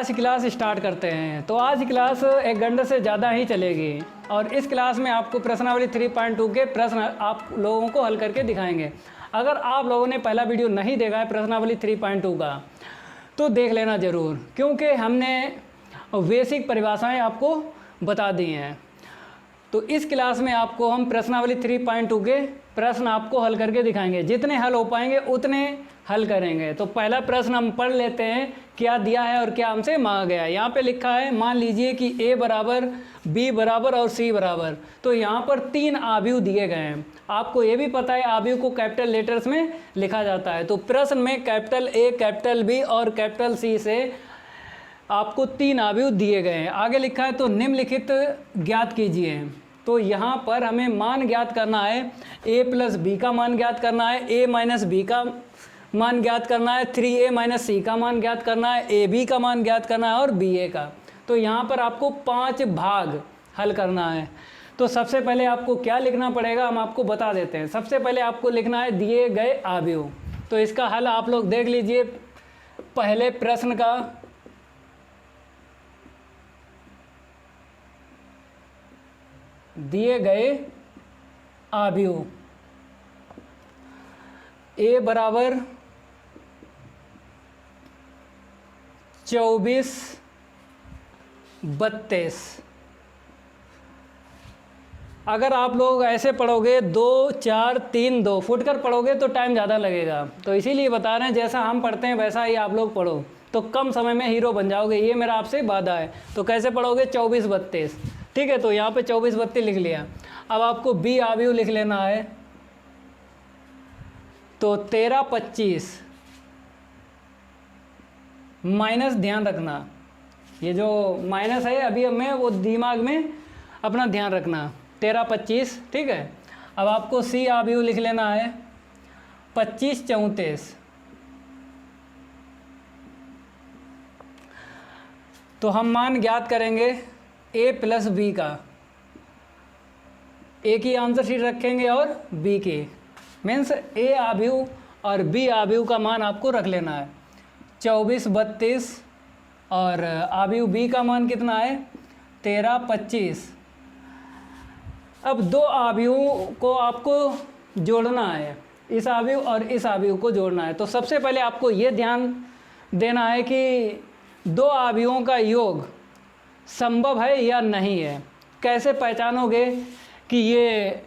आज की class start करते हैं। तो आज की क्लास 1 घंटे से ज़्यादा ही चलेगी और इस क्लास में आपको प्रश्नावली 3.2 के प्रश्न आप लोगों को हल करके दिखाएंगे। अगर आप लोगों ने पहला वीडियो नहीं देखा है प्रश्नावली 3.2 का तो देख लेना ज़रूर, क्योंकि हमने बेसिक परिभाषाएं आपको बता दी हैं। तो इस क्लास में आपको हम प्रश्नावली 3.2 के प्रश्न आपको हल करके दिखाएंगे। जितने हल हो पाएंगे उतने हल करेंगे। तो पहला प्रश्न हम पढ़ लेते हैं, क्या दिया है और क्या हमसे मांगा गया है। यहाँ पे लिखा है, मान लीजिए कि A बराबर, B बराबर और C बराबर। तो यहाँ पर 3 आव्यूह दिए गए हैं। आपको ये भी पता है आव्यूह को कैपिटल लेटर्स में लिखा जाता है। तो प्रश्न में कैपिटल A, कैपिटल B और कैपिटल C से आपको 3 आव्यूह दिए गए हैं। आगे लिखा है, तो निम्नलिखित ज्ञात कीजिए। तो यहाँ पर हमें मान ज्ञात करना है, a प्लस बी का मान ज्ञात करना है, a माइनस बी का मान ज्ञात करना है, 3a माइनस सी का मान ज्ञात करना है, ab का मान ज्ञात करना है और ba का। तो यहाँ पर आपको 5 भाग हल करना है। तो सबसे पहले आपको क्या लिखना पड़ेगा हम आपको बता देते हैं। सबसे पहले आपको लिखना है दिए गए आव्यूह। तो इसका हल आप लोग देख लीजिए। पहले प्रश्न का दिए गए आव्यूह, A बराबर 24, 32। अगर आप लोग ऐसे पढ़ोगे 2, 4, 3, 2 फुटकर पढ़ोगे तो टाइम ज़्यादा लगेगा। तो इसीलिए बता रहे हैं जैसा हम पढ़ते हैं वैसा ही आप लोग पढ़ो, तो कम समय में हीरो बन जाओगे। ये मेरा आपसे वादा है। तो कैसे पढ़ोगे? 24, 32। ठीक है, तो यहाँ पे 24, 32 लिख लिया। अब आपको बी आव्यूह लिख लेना है। तो 13, 25 माइनस, ध्यान रखना ये जो माइनस है अभी हमें वो दिमाग में अपना ध्यान रखना। 13, 25। ठीक है, अब आपको सी आव्यूह लिख लेना है। 25, 34। तो हम मान ज्ञात करेंगे A प्लस बी का। A की आंसर शीट रखेंगे और B की, मीन्स A आव्यूह और B आव्यूह का मान आपको रख लेना है 24, 32 और आव्यूह B का मान कितना है 13, 25। अब 2 आव्यूह को आपको जोड़ना है, इस आव्यूह और इस आव्यूह को जोड़ना है। तो सबसे पहले आपको ये ध्यान देना है कि 2 आव्यूहों का योग संभव है या नहीं है। कैसे पहचानोगे कि ये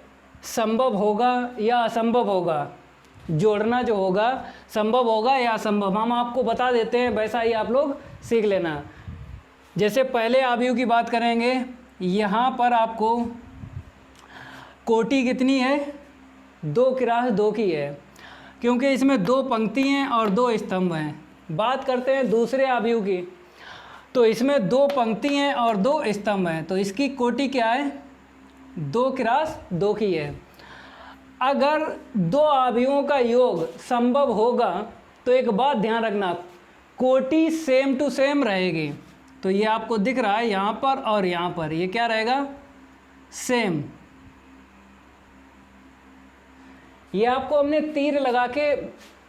संभव होगा या असंभव होगा? जोड़ना जो होगा संभव होगा या असंभव, हम आपको बता देते हैं, वैसा ही आप लोग सीख लेना। जैसे पहले आव्यूह की बात करेंगे, यहाँ पर आपको कोटि कितनी है 2 क्रॉस 2 की है, क्योंकि इसमें 2 पंक्ति हैं और 2 स्तंभ हैं। बात करते हैं दूसरे आव्यूह की, तो इसमें 2 पंक्ति हैं और 2 स्तंभ हैं। तो इसकी कोटि क्या है 2 क्रॉस 2 की है। अगर 2 आव्यूहों का योग संभव होगा तो एक बात ध्यान रखना, कोटि सेम टू सेम रहेगी। तो ये आपको दिख रहा है यहाँ पर और यहाँ पर, ये क्या रहेगा सेम। ये आपको हमने तीर लगा के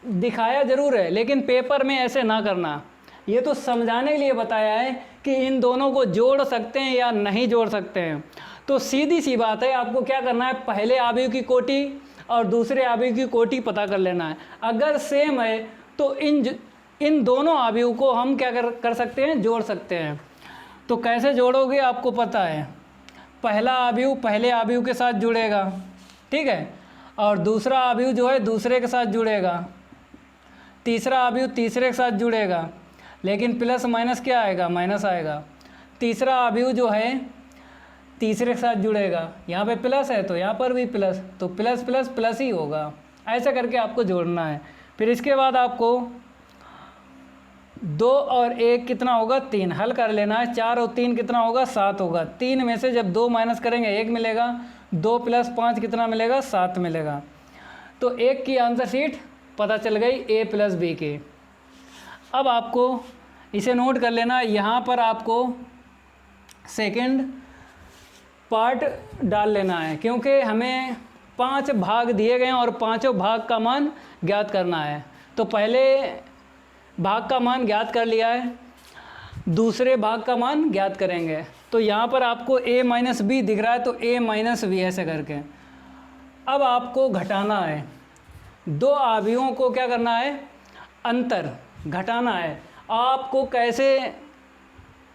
दिखाया जरूर है, लेकिन पेपर में ऐसे ना करना। ये तो समझाने के लिए बताया है कि इन दोनों को जोड़ सकते हैं या नहीं जोड़ सकते हैं। तो सीधी सी बात है, आपको क्या करना है, पहले आव्यूह की कोटि और दूसरे आव्यूह की कोटि पता कर लेना है। अगर सेम है तो इन दोनों आव्यूह को हम क्या कर सकते हैं, जोड़ सकते हैं। तो कैसे जोड़ोगे आपको पता है, पहला आव्यूह पहले आव्यूह के साथ जुड़ेगा, ठीक है, और दूसरा आव्यूह जो है दूसरे के साथ जुड़ेगा, तीसरा आव्यूह तीसरे के साथ जुड़ेगा, लेकिन प्लस माइनस क्या आएगा, माइनस आएगा। तीसरा आव्यूह जो है तीसरे के साथ जुड़ेगा, यहाँ पे प्लस है तो यहाँ पर भी प्लस, तो प्लस प्लस प्लस ही होगा। ऐसा करके आपको जोड़ना है। फिर इसके बाद आपको 2 और 1 कितना होगा 3 हल कर लेना है। 4 और 3 कितना होगा 7 होगा। 3 में से जब 2 माइनस करेंगे 1 मिलेगा, 2 प्लस 5 कितना मिलेगा 7 मिलेगा। तो 1 की आंसर शीट पता चल गई A प्लस बी की। अब आपको इसे नोट कर लेना, यहाँ पर आपको सेकंड पार्ट डाल लेना है, क्योंकि हमें 5 भाग दिए गए हैं और पांचों भाग का मान ज्ञात करना है। तो पहले भाग का मान ज्ञात कर लिया है। दूसरे भाग का मान ज्ञात करेंगे। तो यहाँ पर आपको a माइनस बी दिख रहा है, तो a माइनस बी ऐसे करके। अब आपको घटाना है, दो अवयवों को क्या करना है, अंतर घटाना है। आपको कैसे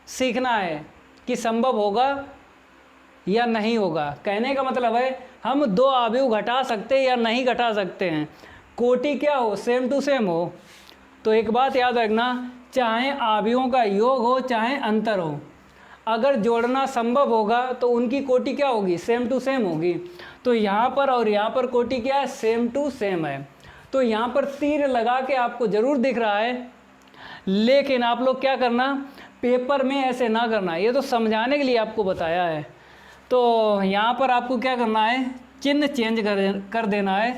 सीखना है कि संभव होगा या नहीं होगा। कहने का मतलब है हम दो अवयव घटा सकते हैं या नहीं घटा सकते हैं, कोटि क्या हो, सेम टू सेम हो। तो एक बात याद रखना, चाहे अवयवों का योग हो चाहे अंतर हो, अगर जोड़ना संभव होगा तो उनकी कोटि क्या होगी, सेम टू सेम होगी। तो यहाँ पर और यहाँ पर कोटि क्या है, सेम टू सेम है। तो यहाँ पर तीर लगा के आपको ज़रूर दिख रहा है, लेकिन आप लोग क्या करना, पेपर में ऐसे ना करना, ये तो समझाने के लिए आपको बताया है। तो यहाँ पर आपको क्या करना है, चिन्ह चेंज कर देना है।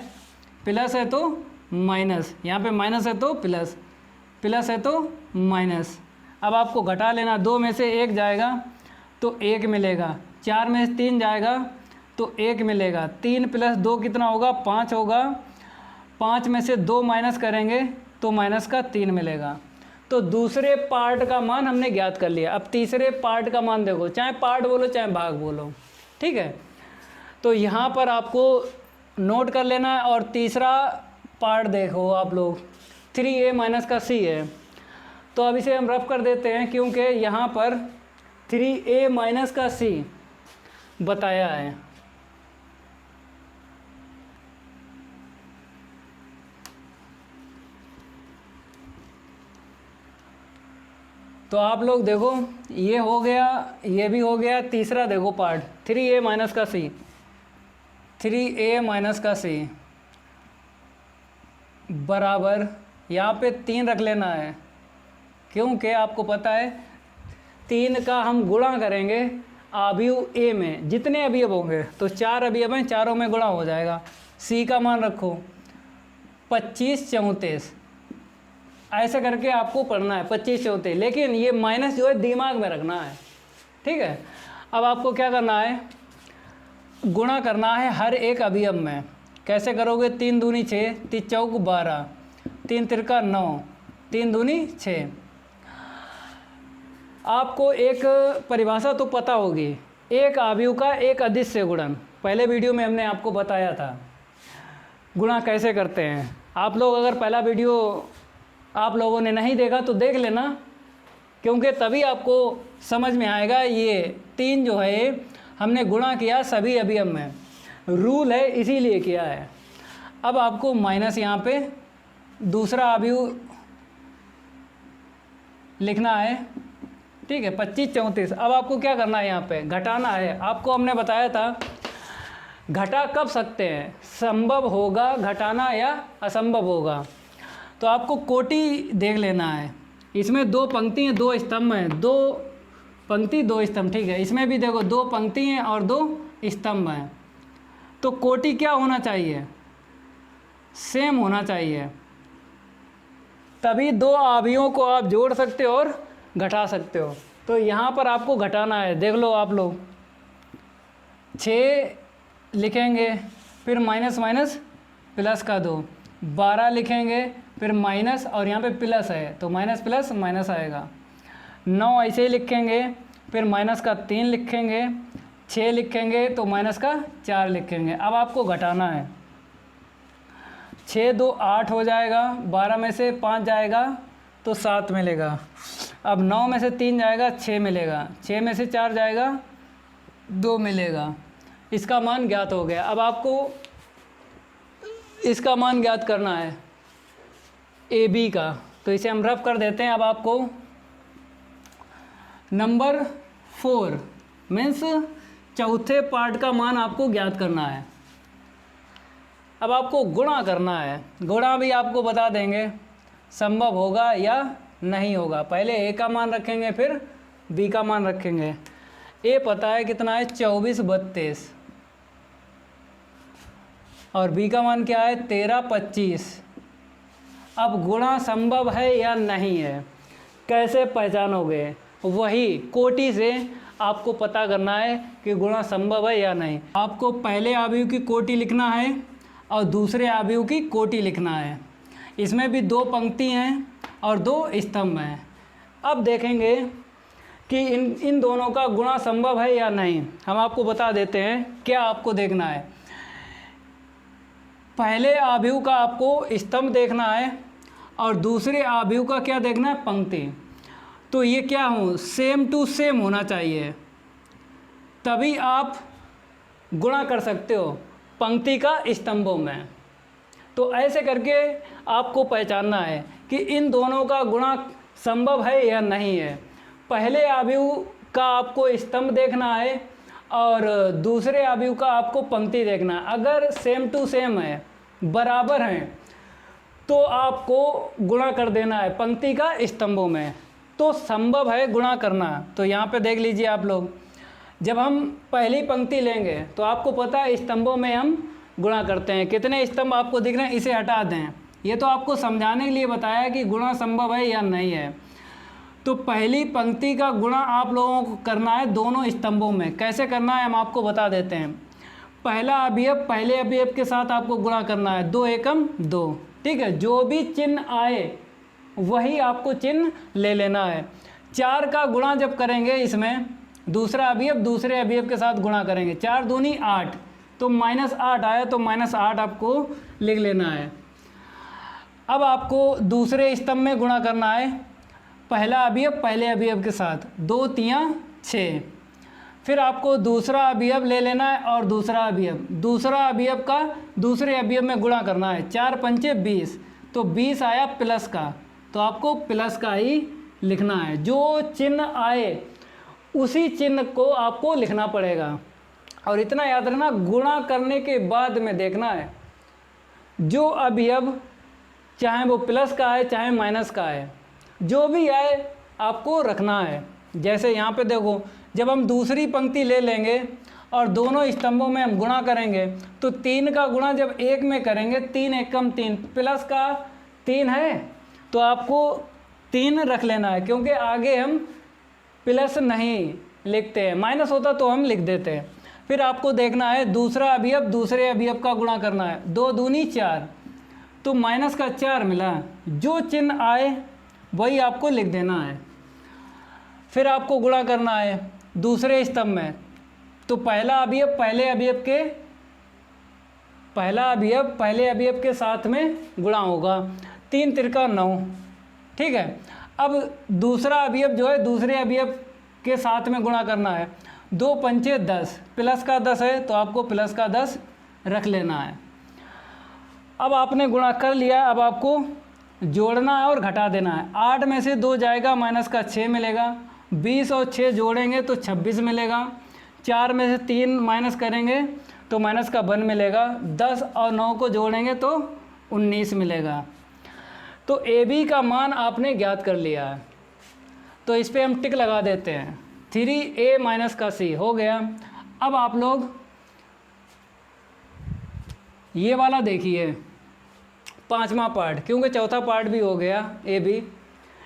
प्लस है तो माइनस, यहाँ पे माइनस है तो प्लस, प्लस है तो माइनस। अब आपको घटा लेना, 2 में से 1 जाएगा तो 1 मिलेगा, 4 में से 3 जाएगा तो 1 मिलेगा, 3 प्लस 2 कितना होगा, 5 होगा, 5 में से 2 माइनस करेंगे तो माइनस का 3 मिलेगा। तो दूसरे पार्ट का मान हमने ज्ञात कर लिया। अब तीसरे पार्ट का मान देखो, चाहे पार्ट बोलो चाहे भाग बोलो, ठीक है। तो यहाँ पर आपको नोट कर लेना है। और तीसरा पार्ट देखो आप लोग, 3a माइनस का c है, तो अब इसे हम रफ कर देते हैं, क्योंकि यहाँ पर 3a माइनस का c बताया है। तो आप लोग देखो, ये हो गया, ये भी हो गया। तीसरा देखो पार्ट, 3a माइनस का c, 3a माइनस का c बराबर, यहाँ पे 3 रख लेना है, क्योंकि आपको पता है 3 का हम गुणा करेंगे अवयव a में, जितने अवयव होंगे तो 4 अवयव हैं, चारों में गुणा हो जाएगा। c का मान रखो 25 34, ऐसे करके आपको पढ़ना है 25 34, लेकिन ये माइनस जो है दिमाग में रखना है, ठीक है। अब आपको क्या करना है, गुणा करना है हर एक अवयव में। कैसे करोगे, 3 दूनी 6, 3 चौक 12, 3 तिरका 9, 3 दूनी 6। आपको एक परिभाषा तो पता होगी, एक अवयव का एक अदिश से गुणन, पहले वीडियो में हमने आपको बताया था गुणा कैसे करते हैं। आप लोग अगर पहला वीडियो आप लोगों ने नहीं देखा तो देख लेना, क्योंकि तभी आपको समझ में आएगा। ये 3 जो है हमने गुणा किया सभी अवयव में, रूल है इसीलिए किया है। अब आपको माइनस यहाँ पे दूसरा अवयव लिखना है, ठीक है, 25 34। अब आपको क्या करना है, यहाँ पे घटाना है। आपको हमने बताया था घटा कब सकते हैं, संभव होगा घटाना या असंभव होगा। तो आपको कोटि देख लेना है, इसमें 2 पंक्ति हैं 2 स्तंभ हैं, 2 पंक्ति 2 स्तंभ, ठीक है। इसमें भी देखो 2 पंक्ति हैं और 2 स्तंभ हैं। तो कोटि क्या होना चाहिए, सेम होना चाहिए, तभी 2 अवयवों को आप जोड़ सकते हो और घटा सकते हो। तो यहाँ पर आपको घटाना है, देख लो आप लोग, 6 लिखेंगे, फिर माइनस माइनस प्लस का 2, 12 लिखेंगे, फिर माइनस और यहाँ पे प्लस है तो माइनस प्लस माइनस आएगा, 9 ऐसे ही लिखेंगे, फिर माइनस का 3 लिखेंगे, 6 लिखेंगे तो माइनस का 4 लिखेंगे। अब आपको घटाना है, 6 2 8 हो जाएगा, 12 में से 5 जाएगा तो 7 मिलेगा। अब 9 में से 3 जाएगा 6 मिलेगा, 6 में से 4 जाएगा 2 मिलेगा। इसका मान ज्ञात हो गया। अब आपको इसका मान ज्ञात करना है ए बी का, तो इसे हम रफ कर देते हैं। अब आपको नंबर 4 मीन्स चौथे पार्ट का मान आपको ज्ञात करना है। अब आपको गुणा करना है, गुणा भी आपको बता देंगे संभव होगा या नहीं होगा। पहले ए का मान रखेंगे फिर बी का मान रखेंगे। ए पता है कितना है, 24 32, और बी का मान क्या है, 13 25। अब गुणा संभव है या नहीं है, कैसे पहचानोगे, वही कोटि से आपको पता करना है कि गुणा संभव है या नहीं। आपको पहले अवयव की कोटि लिखना है और दूसरे अवयव की कोटि लिखना है। इसमें भी 2 पंक्ति हैं और 2 स्तंभ हैं। अब देखेंगे कि इन दोनों का गुणा संभव है या नहीं। हम आपको बता देते हैं क्या आपको देखना है। पहले आव्यूह का आपको स्तंभ देखना है और दूसरे आव्यूह का क्या देखना है, पंक्ति। तो ये क्या हो, सेम टू सेम होना चाहिए, तभी आप गुणा कर सकते हो पंक्ति का स्तंभों में। तो ऐसे करके आपको पहचानना है कि इन दोनों का गुणा संभव है या नहीं है। पहले आव्यूह का आपको स्तंभ देखना है और दूसरे आव्यूह का आपको पंक्ति देखना है। अगर सेम टू सेम है, बराबर हैं, तो आपको गुणा कर देना है पंक्ति का स्तंभों में, तो संभव है गुणा करना। तो यहाँ पे देख लीजिए आप लोग, जब हम पहली पंक्ति लेंगे तो आपको पता है स्तंभों में हम गुणा करते हैं। कितने स्तंभ आपको दिख रहे हैं, इसे हटा दें। ये तो आपको समझाने के लिए बताया कि गुणा संभव है या नहीं है। तो पहली पंक्ति का गुणा आप लोगों को करना है दोनों स्तंभों में। कैसे करना है हम आपको बता देते हैं। पहला अवयव पहले अवयव के साथ आपको गुणा करना है, 2 एकम 2, ठीक है। जो भी चिन्ह आए वही आपको चिन्ह ले लेना है। 4 का गुणा जब करेंगे, इसमें दूसरा अवयव दूसरे अवयव के साथ गुणा करेंगे, 4 दूनी 8, तो -8 आया, तो -8 आपको लिख लेना है। अब आपको दूसरे स्तंभ में गुणा करना है, पहला अवयव पहले अवयव के साथ, 2 तियां 6। फिर आपको दूसरा अवयव ले लेना है और दूसरा अवयव का दूसरे अवयव में गुणा करना है, 4 पंचे 20, तो 20 आया प्लस का, तो आपको प्लस का ही लिखना है। जो चिन्ह आए उसी चिन्ह को आपको लिखना पड़ेगा। और इतना याद रखना, गुणा करने के बाद में देखना है जो अवयव, चाहे वो प्लस का है चाहे माइनस का है, जो भी आए आपको रखना है। जैसे यहाँ पे देखो, जब हम दूसरी पंक्ति ले लेंगे और दोनों स्तंभों में हम गुणा करेंगे, तो 3 का गुणा जब 1 में करेंगे, 3 एकम 3, प्लस का 3 है तो आपको 3 रख लेना है, क्योंकि आगे हम प्लस नहीं लिखते हैं, माइनस होता तो हम लिख देते हैं। फिर आपको देखना है दूसरा अवयव दूसरे अवयव का गुणा करना है, 2 दूनी 4, तो माइनस का 4 मिला। जो चिन्ह आए वही आपको लिख देना है। फिर आपको गुणा करना है दूसरे स्तंभ में, तो पहला अवयव पहले अवयव के साथ में गुणा होगा, 3 तिरका 9, ठीक है। अब दूसरा अवयव जो है दूसरे अवयव के साथ में गुणा करना है, 2 पंचे 10, प्लस का 10 है तो आपको प्लस का 10 रख लेना है। अब आपने गुणा कर लिया, अब आपको जोड़ना है और घटा देना है। 8 में से 2 जाएगा, माइनस का 6 मिलेगा, 20 और 6 जोड़ेंगे तो 26 मिलेगा, 4 में से 3 माइनस करेंगे तो माइनस का 1 मिलेगा, 10 और 9 को जोड़ेंगे तो 19 मिलेगा। तो ए बी का मान आपने ज्ञात कर लिया है, तो इस पर हम टिक लगा देते हैं, 3a माइनस का c हो गया। अब आप लोग ये वाला देखिए, 5वां पार्ट, क्योंकि चौथा पार्ट भी हो गया ए बी,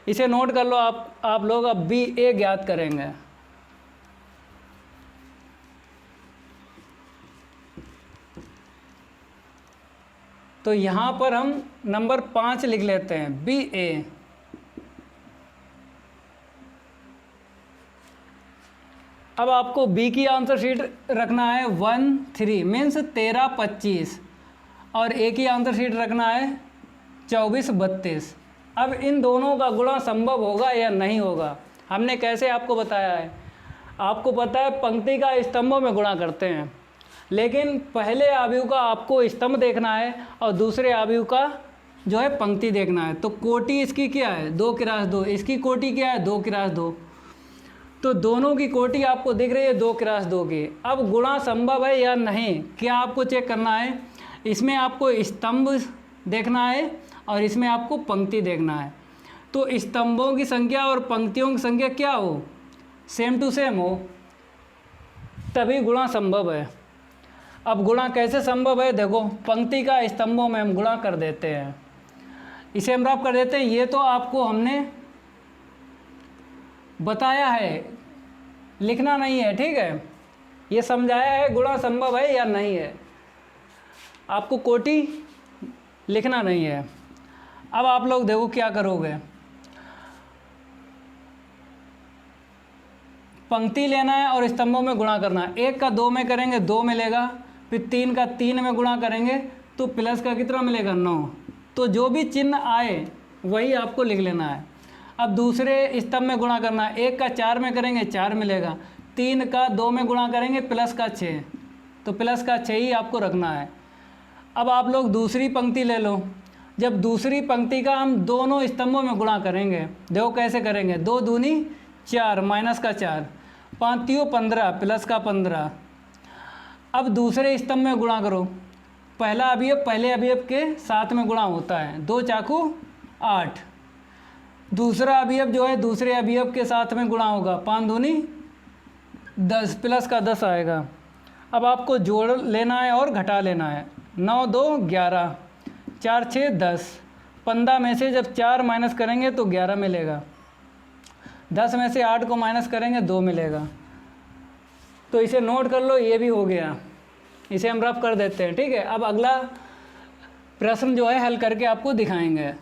इसे नोट कर लो आप लोग। अब बी ए ज्ञात करेंगे। तो यहाँ पर हम नंबर 5 लिख लेते हैं, बी ए। अब आपको बी की आंसर शीट रखना है 1 3 मीन्स 13 25, और ए की आंसर शीट रखना है 24 32। अब इन दोनों का गुणा संभव होगा या नहीं होगा, हमने कैसे आपको बताया है। आपको पता है पंक्ति का स्तंभों में गुणा करते हैं, लेकिन पहले आव्यूह का आपको स्तंभ देखना है और दूसरे आव्यूह का जो है पंक्ति देखना है। तो कोटि इसकी क्या है, 2 × 2, इसकी कोटि क्या है, 2 × 2, तो दोनों की कोटि आपको दिख रही है 2 × 2 की। अब गुणा संभव है या नहीं, क्या आपको चेक करना है। इसमें आपको स्तंभ देखना है और इसमें आपको पंक्ति देखना है। तो स्तंभों की संख्या और पंक्तियों की संख्या क्या हो, सेम टू सेम हो, तभी गुणा संभव है। अब गुणा कैसे संभव है, देखो पंक्ति का स्तंभों में हम गुणा कर देते हैं, इसे हम रफ कर देते हैं। ये तो आपको हमने बताया है, लिखना नहीं है, ठीक है। ये समझाया है गुणा संभव है या नहीं है, आपको कोटि लिखना नहीं है। अब आप लोग देखो क्या करोगे, पंक्ति लेना है और स्तंभों में गुणा करना है। 1 का 2 में करेंगे 2 मिलेगा, फिर 3 का 3 में गुणा करेंगे तो प्लस का कितना मिलेगा 9। तो जो भी चिन्ह आए वही आपको लिख लेना है। अब दूसरे स्तंभ में गुणा करना है। 1 का 4 में करेंगे 4 मिलेगा, 3 का 2 में गुणा करेंगे प्लस का 6, तो प्लस का 6 ही आपको रखना है। अब आप लोग दूसरी पंक्ति ले लो। जब दूसरी पंक्ति का हम दोनों स्तंभों में गुणा करेंगे, देखो कैसे करेंगे, 2 दूनी 4 माइनस का 4, 5 तियो 15 प्लस का 15। अब दूसरे स्तंभ में गुणा करो। पहला अवयव पहले अवयव के साथ में गुणा होता है, 2 चाकू 8। दूसरा अवयव जो है दूसरे अवयव के साथ में गुणा होगा, 5 दूनी 10 प्लस का 10 आएगा। अब आपको जोड़ लेना है और घटा लेना है। 9 2 11, 4 6 10, 15 में से जब 4 माइनस करेंगे तो 11 मिलेगा, 10 में से 8 को माइनस करेंगे 2 मिलेगा। तो इसे नोट कर लो, ये भी हो गया, इसे हम रफ कर देते हैं, ठीक है। अब अगला प्रश्न जो है हल करके आपको दिखाएंगे।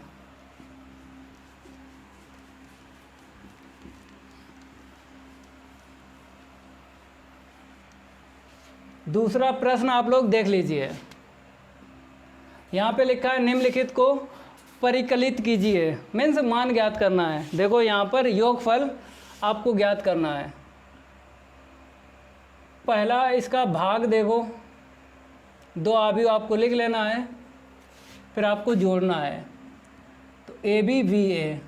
दूसरा प्रश्न आप लोग देख लीजिए, यहाँ पे लिखा है निम्नलिखित को परिकलित कीजिए, मीन्स मान ज्ञात करना है। देखो यहाँ पर योगफल आपको ज्ञात करना है। पहला इसका भाग देखो, 2 अवयव आपको लिख लेना है, फिर आपको जोड़ना है। तो AB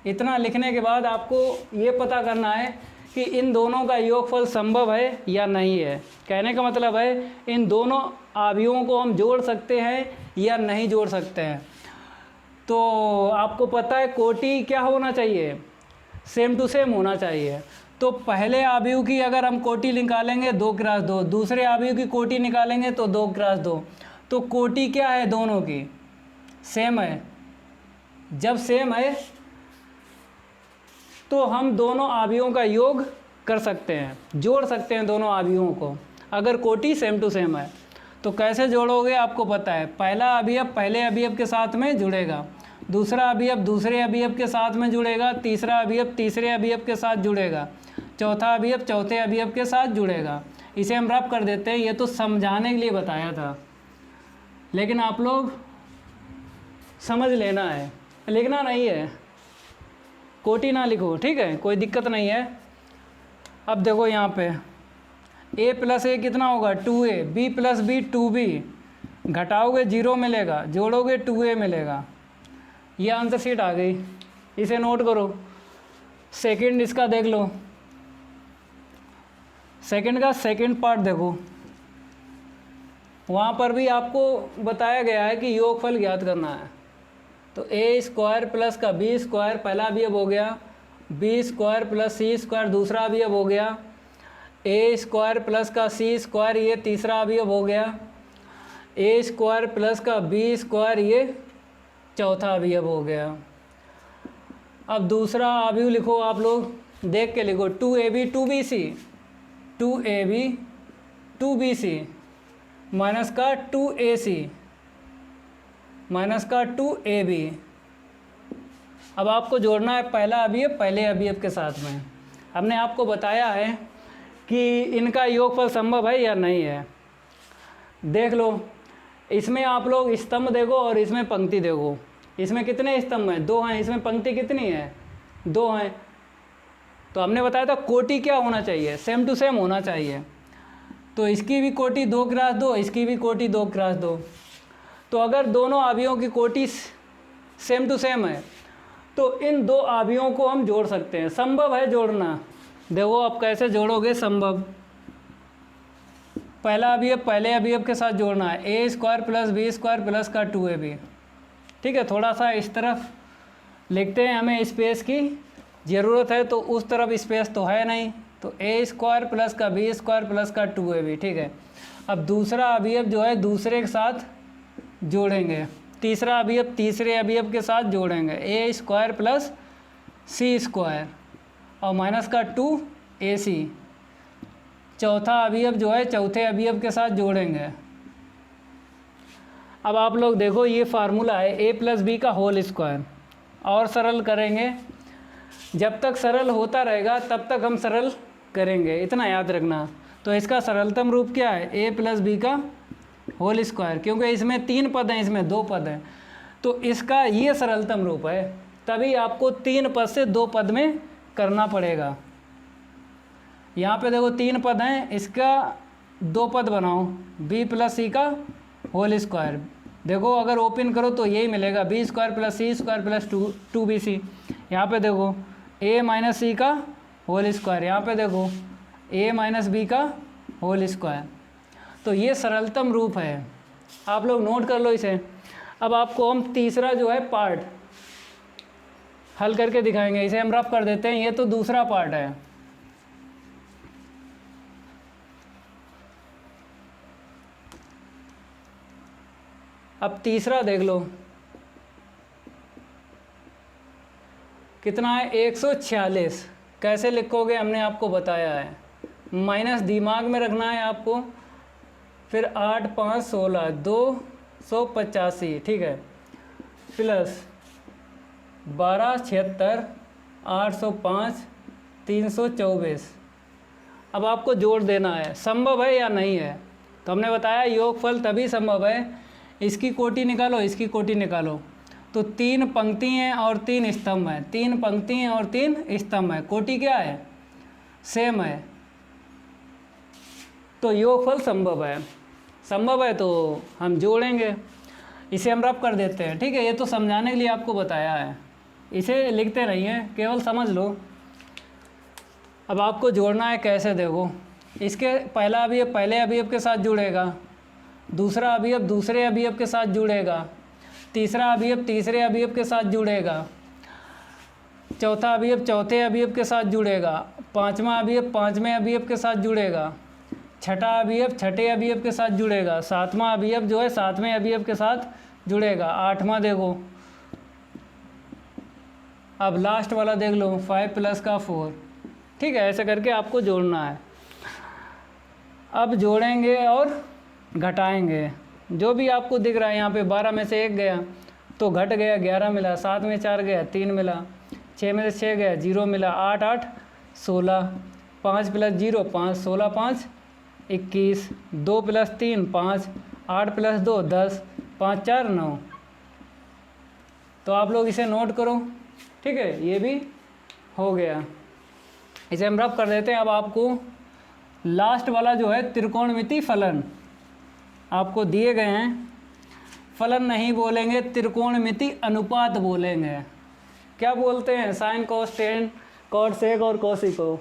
इतना लिखने के बाद आपको ये पता करना है कि इन दोनों का योगफल संभव है या नहीं है। कहने का मतलब है इन दोनों अवयवों को हम जोड़ सकते हैं या नहीं जोड़ सकते हैं। तो आपको पता है कोटि क्या होना चाहिए, सेम टू सेम होना चाहिए। तो पहले अवयव की अगर हम कोटि निकालेंगे 2 क्रॉस 2, दूसरे अवयव की कोटि निकालेंगे तो 2 क्रॉस 2। तो कोटि क्या है, दोनों की सेम है। जब सेम है तो हम दोनों अवयवों का योग कर सकते हैं, जोड़ सकते हैं दोनों अवयवों को, अगर कोटि सेम टू सेम है। तो कैसे जोड़ोगे आपको पता है, पहला अवयव पहले अवयव के साथ में जुड़ेगा, दूसरा अवयव दूसरे अवयव के साथ में जुड़ेगा, तीसरा अवयव तीसरे अवयव के साथ जुड़ेगा, चौथा अवयव चौथे अवयव के साथ जुड़ेगा। इसे हम रफ कर देते हैं, ये तो समझाने के लिए बताया था, लेकिन आप लोग समझ लेना है, लिखना नहीं है, कोटि ना लिखो, ठीक है, कोई दिक्कत नहीं है। अब देखो यहाँ पे a प्लस ए कितना होगा 2a, b plus B 2b, घटाओगे 0 मिलेगा, जोड़ोगे 2a मिलेगा। ये आंसर शीट आ गई, इसे नोट करो। सेकंड इसका देख लो, सेकंड का सेकंड पार्ट देखो, वहाँ पर भी आपको बताया गया है कि योगफल ज्ञात करना है। तो a स्क्वायर प्लस का b स्क्वायर पहला अवयव हो गया, b square plus c square दूसरा अवयव हो गया, a स्क्वायर प्लस का c स्क्वायर ये तीसरा अवयव हो गया, a स्क्वायर प्लस का b स्क्वायर ये चौथा अवयव हो गया। अब दूसरा अवयव लिखो, आप लोग देख के लिखो, 2ab 2bc, 2ab 2bc minus का 2ac माइनस का 2ab। अब आपको जोड़ना है पहला अवयव पहले अवयव के साथ में। हमने आपको बताया है कि इनका योगफल संभव है या नहीं है। देख लो, इसमें आप लोग स्तंभ देखो और इसमें पंक्ति देखो। इसमें कितने स्तंभ हैं, 2 हैं, इसमें पंक्ति कितनी है, 2 हैं। तो हमने बताया था कोटि क्या होना चाहिए, सेम टू सेम होना चाहिए। तो इसकी भी कोटि 2 क्रॉस 2, इसकी भी कोटि 2 क्रॉस 2। तो अगर दोनों अवयवों की कोटि सेम टू सेम है तो इन 2 अवयवों को हम जोड़ सकते हैं, संभव है जोड़ना। देखो आप कैसे जोड़ोगे, संभव, पहला अवयव पहले अवयव के साथ जोड़ना है, a square plus b square plus का 2ab। ठीक है, थोड़ा सा इस तरफ लिखते हैं, हमें स्पेस की ज़रूरत है, तो उस तरफ स्पेस तो है नहीं, तो a स्क्वायर प्लस का b स्क्वायर प्लस का 2ab। ठीक है, अब दूसरा अवयव जो है दूसरे के साथ जोड़ेंगे, तीसरा अवयव तीसरे अवयव के साथ जोड़ेंगे, a square plus c square और माइनस का 2ac। चौथा अवयव जो है चौथे अवयव के साथ जोड़ेंगे। अब आप लोग देखो, ये फार्मूला है a प्लस बी का होल स्क्वायर, और सरल करेंगे। जब तक सरल होता रहेगा तब तक हम सरल करेंगे, इतना याद रखना। तो इसका सरलतम रूप क्या है, ए प्लस बी का होल स्क्वायर, क्योंकि इसमें 3 पद हैं, इसमें 2 पद हैं, तो इसका ये सरलतम रूप है। तभी आपको 3 पद से 2 पद में करना पड़ेगा। यहाँ पे देखो 3 पद हैं, इसका 2 पद बनाओ, बी प्लस सी का होल स्क्वायर। देखो अगर ओपन करो तो यही मिलेगा, बी स्क्वायर प्लस सी स्क्वायर प्लस 2bc। यहाँ पे देखो ए माइनस सी का होल स्क्वायर, यहाँ पे देखो ए माइनस बी का होल स्क्वायर। तो ये सरलतम रूप है, आप लोग नोट कर लो इसे। अब आपको हम तीसरा जो है पार्ट हल करके दिखाएंगे, इसे हम रफ कर देते हैं, ये तो दूसरा पार्ट है। अब तीसरा देख लो कितना है, 146। कैसे लिखोगे हमने आपको बताया है, माइनस दिमाग में रखना है आपको, फिर 8 5 16 285, ठीक है, प्लस 12 76 805 324। अब आपको जोड़ देना है, संभव है या नहीं है। तो हमने बताया योगफल तभी संभव है, इसकी कोटि निकालो, इसकी कोटि निकालो, तो 3 पंक्ति हैं और 3 स्तंभ हैं, 3 पंक्ति हैं और 3 स्तंभ हैं, कोटि क्या है, सेम है, तो योगफल संभव है। संभव है तो हम जोड़ेंगे, इसे हम रफ कर देते हैं, ठीक है। ये तो समझाने के लिए आपको बताया है, इसे लिखते नहीं है, केवल समझ लो। अब आपको जोड़ना है कैसे, देखो इसके पहला अवयव पहले अवयव के साथ जुड़ेगा, दूसरा अवयव दूसरे अवयव के साथ जुड़ेगा, तीसरा अवयव तीसरे अवयव के साथ जुड़ेगा, चौथा अवयव चौथे अवयव के साथ जुड़ेगा, पांचवा अवयव पांचवें अवयव के साथ जुड़ेगा, छठा अवयव छठे अवयव के साथ जुड़ेगा, सातवां अवयव जो है सातवें अवयव के साथ जुड़ेगा, आठवां देखो, अब लास्ट वाला देख लो 5 प्लस का 4, ठीक है। ऐसे करके आपको जोड़ना है। अब जोड़ेंगे और घटाएंगे, जो भी आपको दिख रहा है यहाँ पे 12 में से 1 गया तो घट गया, 11 मिला, 7 में 4 गया 3 मिला, 6 में से 6 गया 0 मिला, 8 8 16, 5 प्लस 0 5, 16 5 21, 2 प्लस 3 5, 8 प्लस 2 10, 5 4 9। तो आप लोग इसे नोट करो, ठीक है, ये भी हो गया। इसे हम रफ कर देते हैं। अब आपको लास्ट वाला जो है त्रिकोणमिति फलन आपको दिए गए हैं, फलन नहीं बोलेंगे, त्रिकोणमिति अनुपात बोलेंगे। क्या बोलते हैं, sine cos tan cot sec और कोसिको,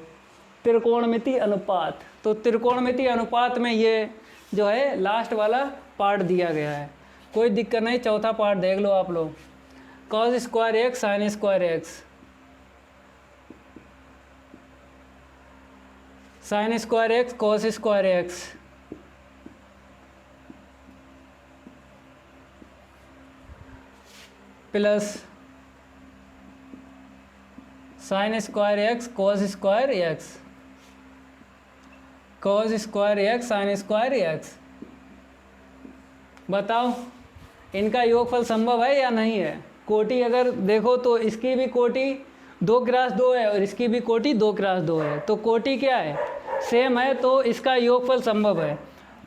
त्रिकोणमिति अनुपात। तो त्रिकोणमिति अनुपात में ये जो है लास्ट वाला पार्ट दिया गया है, कोई दिक्कत नहीं। चौथा पार्ट देख लो आप लोग, cos square x sine square x, sine square x cos square x, plus sine square x cos square x, cos square x sine square x. बताओ इनका योगफल संभव है या नहीं है। कोटि अगर देखो तो इसकी भी कोटि 2x2 है और इसकी भी कोटि 2x2 है, तो कोटि क्या है, सेम है, तो इसका योगफल संभव है।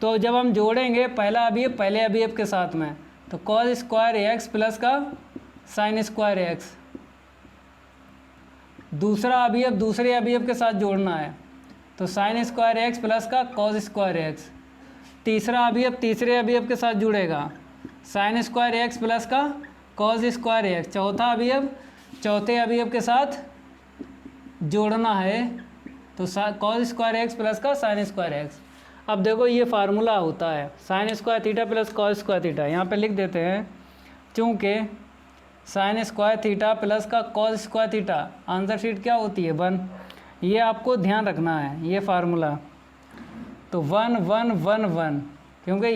तो जब हम जोड़ेंगे पहला अवयव पहले अवयव के साथ में, तो कॉस स्क्वायर एक्स प्लस का साइन स्क्वायर एक्स, दूसरा अवयव दूसरे अवयव के साथ जोड़ना है, तो साइन स्क्वायर एक्स प्लस का कॉस स्क्वायर एक्स, तीसरा अवयव तीसरे अवयव के साथ जुड़ेगा, साइन स्क्वायर एक्स प्लस का कॉस स्क्वायर एक्स, चौथा अवयव चौथे अवयव के साथ जोड़ना है, तो कॉस स्क्वायर एक्स प्लस का साइन स्क्वायर एक्स। अब देखो ये फार्मूला होता है sign square theta plus cos square theta, यहाँ पे लिख देते हैं, चूँकि साइन स्क्वायर थीटा प्लस का cos square theta answer sheet क्या होती है 1, ये आपको ध्यान रखना है ये फार्मूला। तो 1 1 1 1, क्योंकि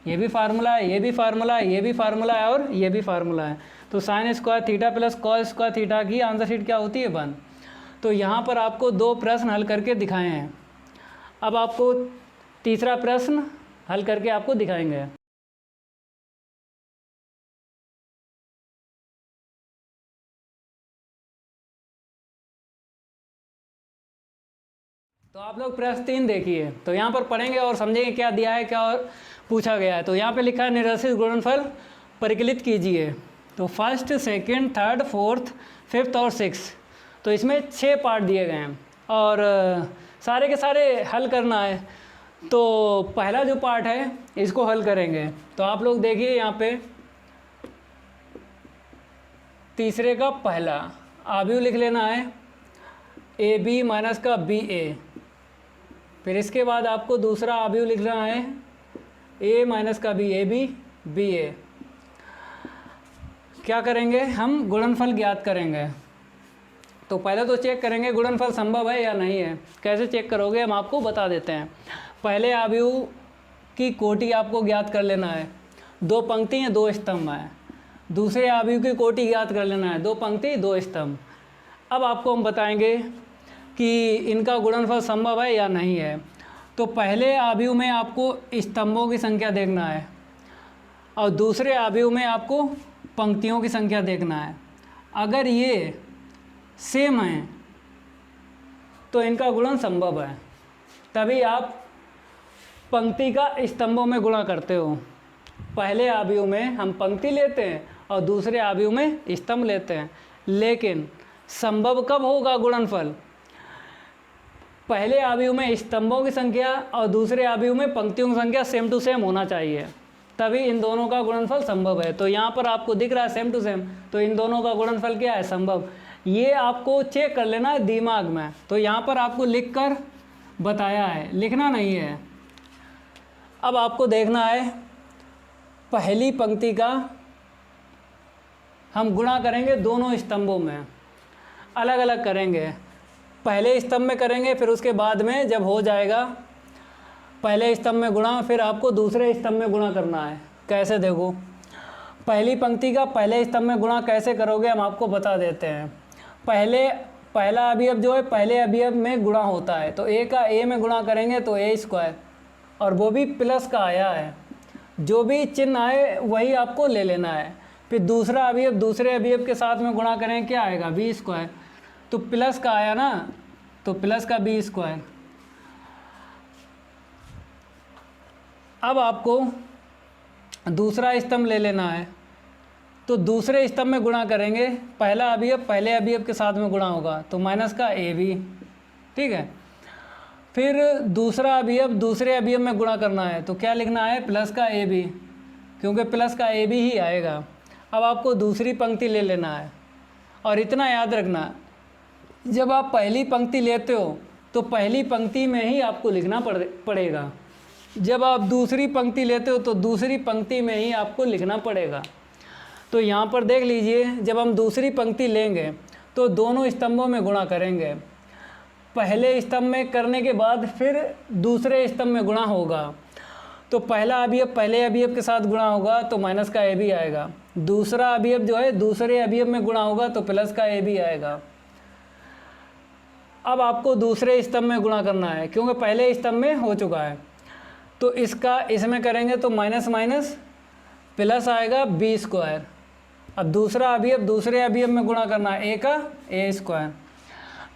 ये भी फार्मूला है, ये भी फार्मूला है, ये भी फार्मूला है और ये भी फार्मूला है, तो sign square theta plus cos square theta की आंसर शीट क्या होती है 1। तो यहाँ पर आपको 2 प्रश्न हल करके दिखाए हैं, अब आपको तीसरा प्रश्न हल करके आपको दिखाएंगे। तो आप लोग प्रश्न 3 देखिए, तो यहाँ पर पढ़ेंगे और समझेंगे क्या दिया है, क्या और पूछा गया है। तो यहाँ पे लिखा है निर्देशित गुणनफल परिकलित कीजिए। तो first, second, third, fourth, fifth और सिक्स, तो इसमें 6 पार्ट दिए गए हैं और सारे के सारे हल करना है। तो पहला जो पार्ट है इसको हल करेंगे। तो आप लोग देखिए यहाँ पे तीसरे का पहला आव्यूह लिख लेना है ए बी माइनस का बी ए। फिर इसके बाद आपको दूसरा आव्यूह लिखना है ए माइनस का बी ए बी बी ए। क्या करेंगे हम, गुणनफल ज्ञात करेंगे। तो पहले तो चेक करेंगे गुणनफल संभव है या नहीं है। कैसे चेक करोगे हम आपको बता देते हैं। पहले आव्यूह की कोटि आपको ज्ञात कर लेना है, 2 पंक्ति हैं 2 स्तंभ हैं। दूसरे आव्यूह की कोटि ज्ञात कर लेना है, 2 पंक्ति 2 स्तंभ। अब आपको हम बताएंगे कि इनका गुणनफल संभव है या नहीं है। तो पहले आव्यूह में आपको स्तंभों की संख्या देखना है और दूसरे आव्यूह में आपको पंक्तियों की संख्या देखना है। अगर ये सेम हैं तो इनका गुणन संभव है, तभी आप पंक्ति का स्तंभों में गुणा करते हो। पहले आव्यूह में हम पंक्ति लेते हैं और दूसरे आव्यूह में स्तंभ लेते हैं। लेकिन संभव कब होगा गुणनफल, पहले आव्यूह में स्तंभों की संख्या और दूसरे आव्यूह में पंक्तियों की संख्या सेम टू सेम होना चाहिए, तभी इन दोनों का गुणनफल संभव है। तो यहाँ पर आपको दिख रहा है सेम टू सेम, तो इन दोनों का गुणनफल क्या है, संभव। ये आपको चेक कर लेना है दिमाग में। तो यहाँ पर आपको लिख कर बताया है, लिखना नहीं है। अब आपको देखना है पहली पंक्ति का हम गुणा करेंगे दोनों स्तंभों में, अलग अलग करेंगे। पहले स्तंभ में करेंगे, फिर उसके बाद में जब हो जाएगा पहले स्तंभ में गुणा, फिर आपको दूसरे स्तंभ में गुणा करना है। कैसे देखो, पहली पंक्ति का पहले स्तंभ में गुणा कैसे करोगे हम आपको बता देते हैं। पहला अवयव जो है पहले अवयव में गुणा होता है, तो ए का ए में गुणा करेंगे तो ए स्क्वायर, और वो भी प्लस का आया है। जो भी चिन्ह आए वही आपको ले लेना है। फिर दूसरा अवयव दूसरे अवयव के साथ में गुणा करें, क्या आएगा, बी स्क्वायर। तो प्लस का आया ना, तो प्लस का बी स्क्वायर। अब आपको दूसरा स्तंभ ले लेना है, तो दूसरे स्तंभ में गुणा करेंगे। पहला अवयव पहले अवयव के साथ में गुणा होगा, तो माइनस का ए बी, ठीक है। फिर दूसरा अवयव दूसरे अवयव में गुणा करना है, तो क्या लिखना है, प्लस का ए बी, क्योंकि प्लस का ए बी ही आएगा। अब आपको दूसरी पंक्ति ले लेना है, और इतना याद रखना, जब आप पहली पंक्ति लेते हो तो पहली पंक्ति में ही आपको लिखना पड़ेगा। जब आप दूसरी पंक्ति लेते हो तो दूसरी पंक्ति में ही आपको लिखना पड़ेगा। तो यहाँ पर देख लीजिए, जब हम दूसरी पंक्ति लेंगे तो दोनों स्तंभों में गुणा करेंगे। पहले स्तंभ में करने के बाद फिर दूसरे स्तंभ में गुणा होगा, तो पहला अवयव पहले अवयव के साथ गुणा होगा तो माइनस का ए बी आएगा। दूसरा अवयव जो है दूसरे अवयव में गुणा होगा तो प्लस का ए बी आएगा। अब आपको दूसरे स्तंभ में गुणा करना है, क्योंकि पहले स्तंभ में हो चुका है। तो इसका इसमें करेंगे तो माइनस माइनस प्लस आएगा बी स्क्वायर। अब दूसरा अवयव दूसरे अवयव में गुणा करना है, ए का ए स्क्वायर।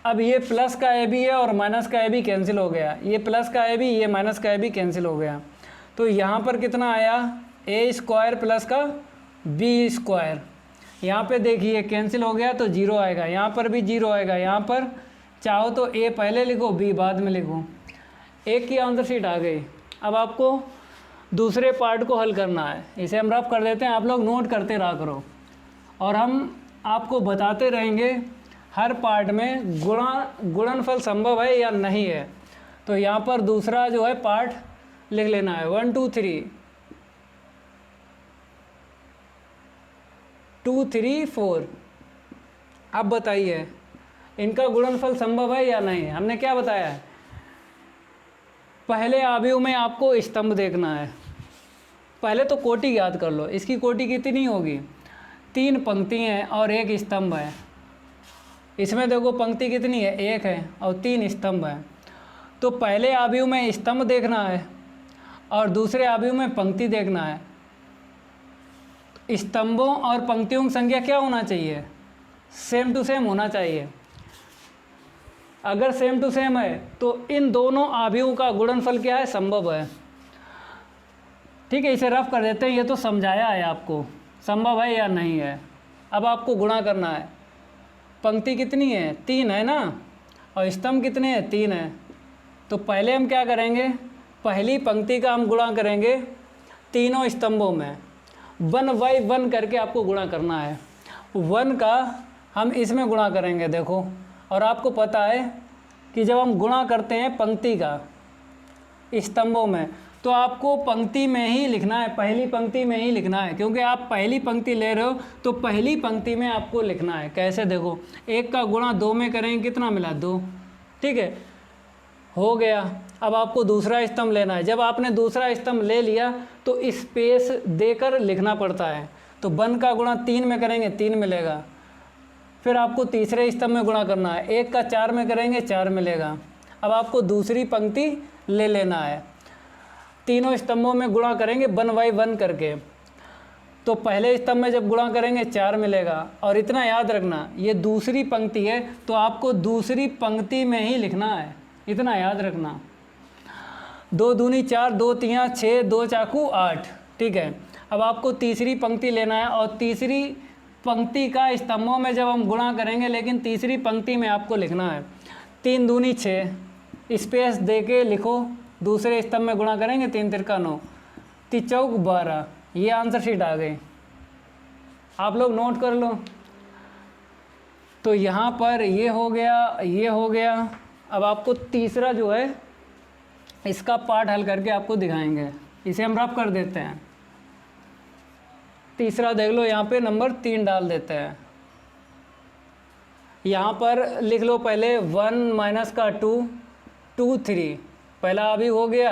अब ये प्लस का ए बी है और माइनस का ए बी कैंसिल हो गया, ये प्लस का ए बी ये माइनस का ए बी कैंसिल हो गया। तो यहाँ पर कितना आया, ए स्क्वायर प्लस का बी स्क्वायर। यहाँ पे देखिए कैंसिल हो गया तो जीरो आएगा, यहाँ पर भी जीरो आएगा। यहाँ पर चाहो तो ए पहले लिखो बी बाद में लिखो, एक की आंसर शीट आ गई। अब आपको दूसरे पार्ट को हल करना है, इसे हम रफ कर देते हैं, आप लोग नोट करते रहा करो और हम आपको बताते रहेंगे हर पार्ट में गुणनफल संभव है या नहीं है। तो यहाँ पर दूसरा जो है पार्ट लिख लेना है, 1 2 3 2 3 4। अब बताइए इनका गुणनफल संभव है या नहीं। हमने क्या बताया है, पहले आव्यूह में आपको स्तंभ देखना है। पहले तो कोटि याद कर लो, इसकी कोटि कितनी होगी, 3 पंक्ति हैं और 1 स्तंभ है। इसमें देखो पंक्ति कितनी है, 1 है और 3 स्तंभ हैं। तो पहले आव्यूह में स्तंभ देखना है और दूसरे आव्यूह में पंक्ति देखना है। स्तंभों और पंक्तियों की संख्या क्या होना चाहिए, सेम टू सेम होना चाहिए। अगर सेम टू सेम है तो इन दोनों आव्यूहों का गुणनफल क्या है, संभव है। ठीक है, इसे रफ कर देते हैं, ये तो समझाया है आपको, संभव है या नहीं है। अब आपको गुणा करना है। पंक्ति कितनी है, 3 है ना, और स्तंभ कितने हैं, 3 है। तो पहले हम क्या करेंगे, पहली पंक्ति का हम गुणा करेंगे तीनों स्तंभों में, 1 बाई 1 करके आपको गुणा करना है। 1 का हम इसमें गुणा करेंगे, देखो। और आपको पता है कि जब हम गुणा करते हैं पंक्ति का स्तंभों में, तो आपको पंक्ति में ही लिखना है, पहली पंक्ति में ही लिखना है, क्योंकि आप पहली पंक्ति ले रहे हो तो पहली पंक्ति में आपको लिखना है। कैसे, देखो, 1 का गुणा 2 में करेंगे, कितना मिला, 2। ठीक है, हो गया। अब आपको दूसरा स्तंभ लेना है। जब आपने दूसरा स्तंभ ले लिया तो स्पेस देकर लिखना पड़ता है। तो 1 का गुणा 3 में करेंगे, 3 मिलेगा। फिर आपको तीसरे स्तंभ में गुणा करना है, 1 का 4 में करेंगे, 4 मिलेगा। अब आपको दूसरी पंक्ति ले लेना है, तीनों स्तंभों में गुणा करेंगे 1 बाई 1 करके। तो पहले स्तंभ में जब गुणा करेंगे 4 मिलेगा। और इतना याद रखना, ये दूसरी पंक्ति है तो आपको दूसरी पंक्ति में ही लिखना है, इतना याद रखना। 2 दूनी 4, 2 तियाँ 6, 2 चाकू 8। ठीक है, अब आपको तीसरी पंक्ति लेना है, और तीसरी पंक्ति का स्तंभों में जब हम गुणा करेंगे, लेकिन तीसरी पंक्ति में आपको लिखना है 3 दूनी 6, स्पेस दे के लिखो। दूसरे स्तंभ में गुणा करेंगे, 3 तिरका 9, 3 चौक 12। ये आंसर शीट आ गई, आप लोग नोट कर लो। तो यहाँ पर ये हो गया, ये हो गया। अब आपको तीसरा जो है इसका पार्ट हल करके आपको दिखाएंगे, इसे हम रफ कर देते हैं। तीसरा देख लो, यहाँ पे नंबर 3 डाल देते हैं। यहाँ पर लिख लो पहले 1 माइनस का 2, 2 3, पहला अवयव हो गया।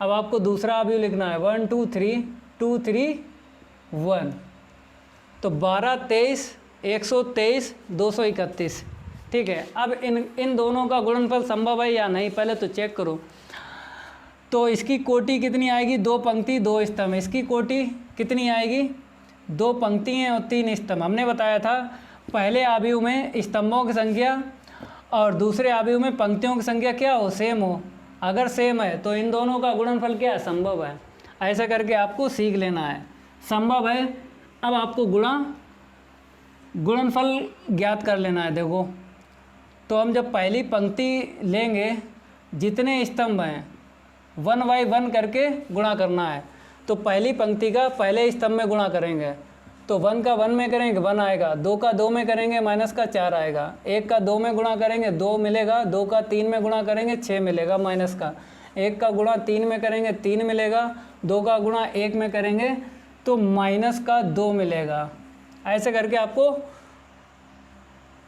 अब आपको दूसरा अवयव लिखना है 1 2 3, 2 3 1। तो 12 23 123 231। ठीक है, अब इन दोनों का गुणनफल संभव है या नहीं, पहले तो चेक करो। तो इसकी कोटि कितनी आएगी, 2 पंक्ति 2 स्तंभ। इसकी कोटि कितनी आएगी, 2 पंक्ति हैं और 3 स्तंभ। हमने बताया था पहले अवयव में स्तंभों की संख्या और दूसरे अवयव में पंक्तियों की संख्या क्या हो, सेम हो। अगर सेम है तो इन दोनों का गुणनफल क्या है, संभव है। ऐसा करके आपको सीख लेना है, संभव है। अब आपको गुणनफल ज्ञात कर लेना है। देखो, तो हम जब पहली पंक्ति लेंगे, जितने स्तंभ हैं 1 बाई 1 करके गुणा करना है। तो पहली पंक्ति का पहले स्तंभ में गुणा करेंगे, तो 1 का 1 में करेंगे 1 आएगा, 2 का 2 में करेंगे माइनस का 4 आएगा, 1 का 2 में गुणा करेंगे 2 मिलेगा, 2 का 3 में गुणा करेंगे 6 मिलेगा माइनस का, 1 का गुणा 3 में करेंगे 3 मिलेगा, 2 का गुणा 1 में करेंगे तो माइनस का 2 मिलेगा। ऐसे करके आपको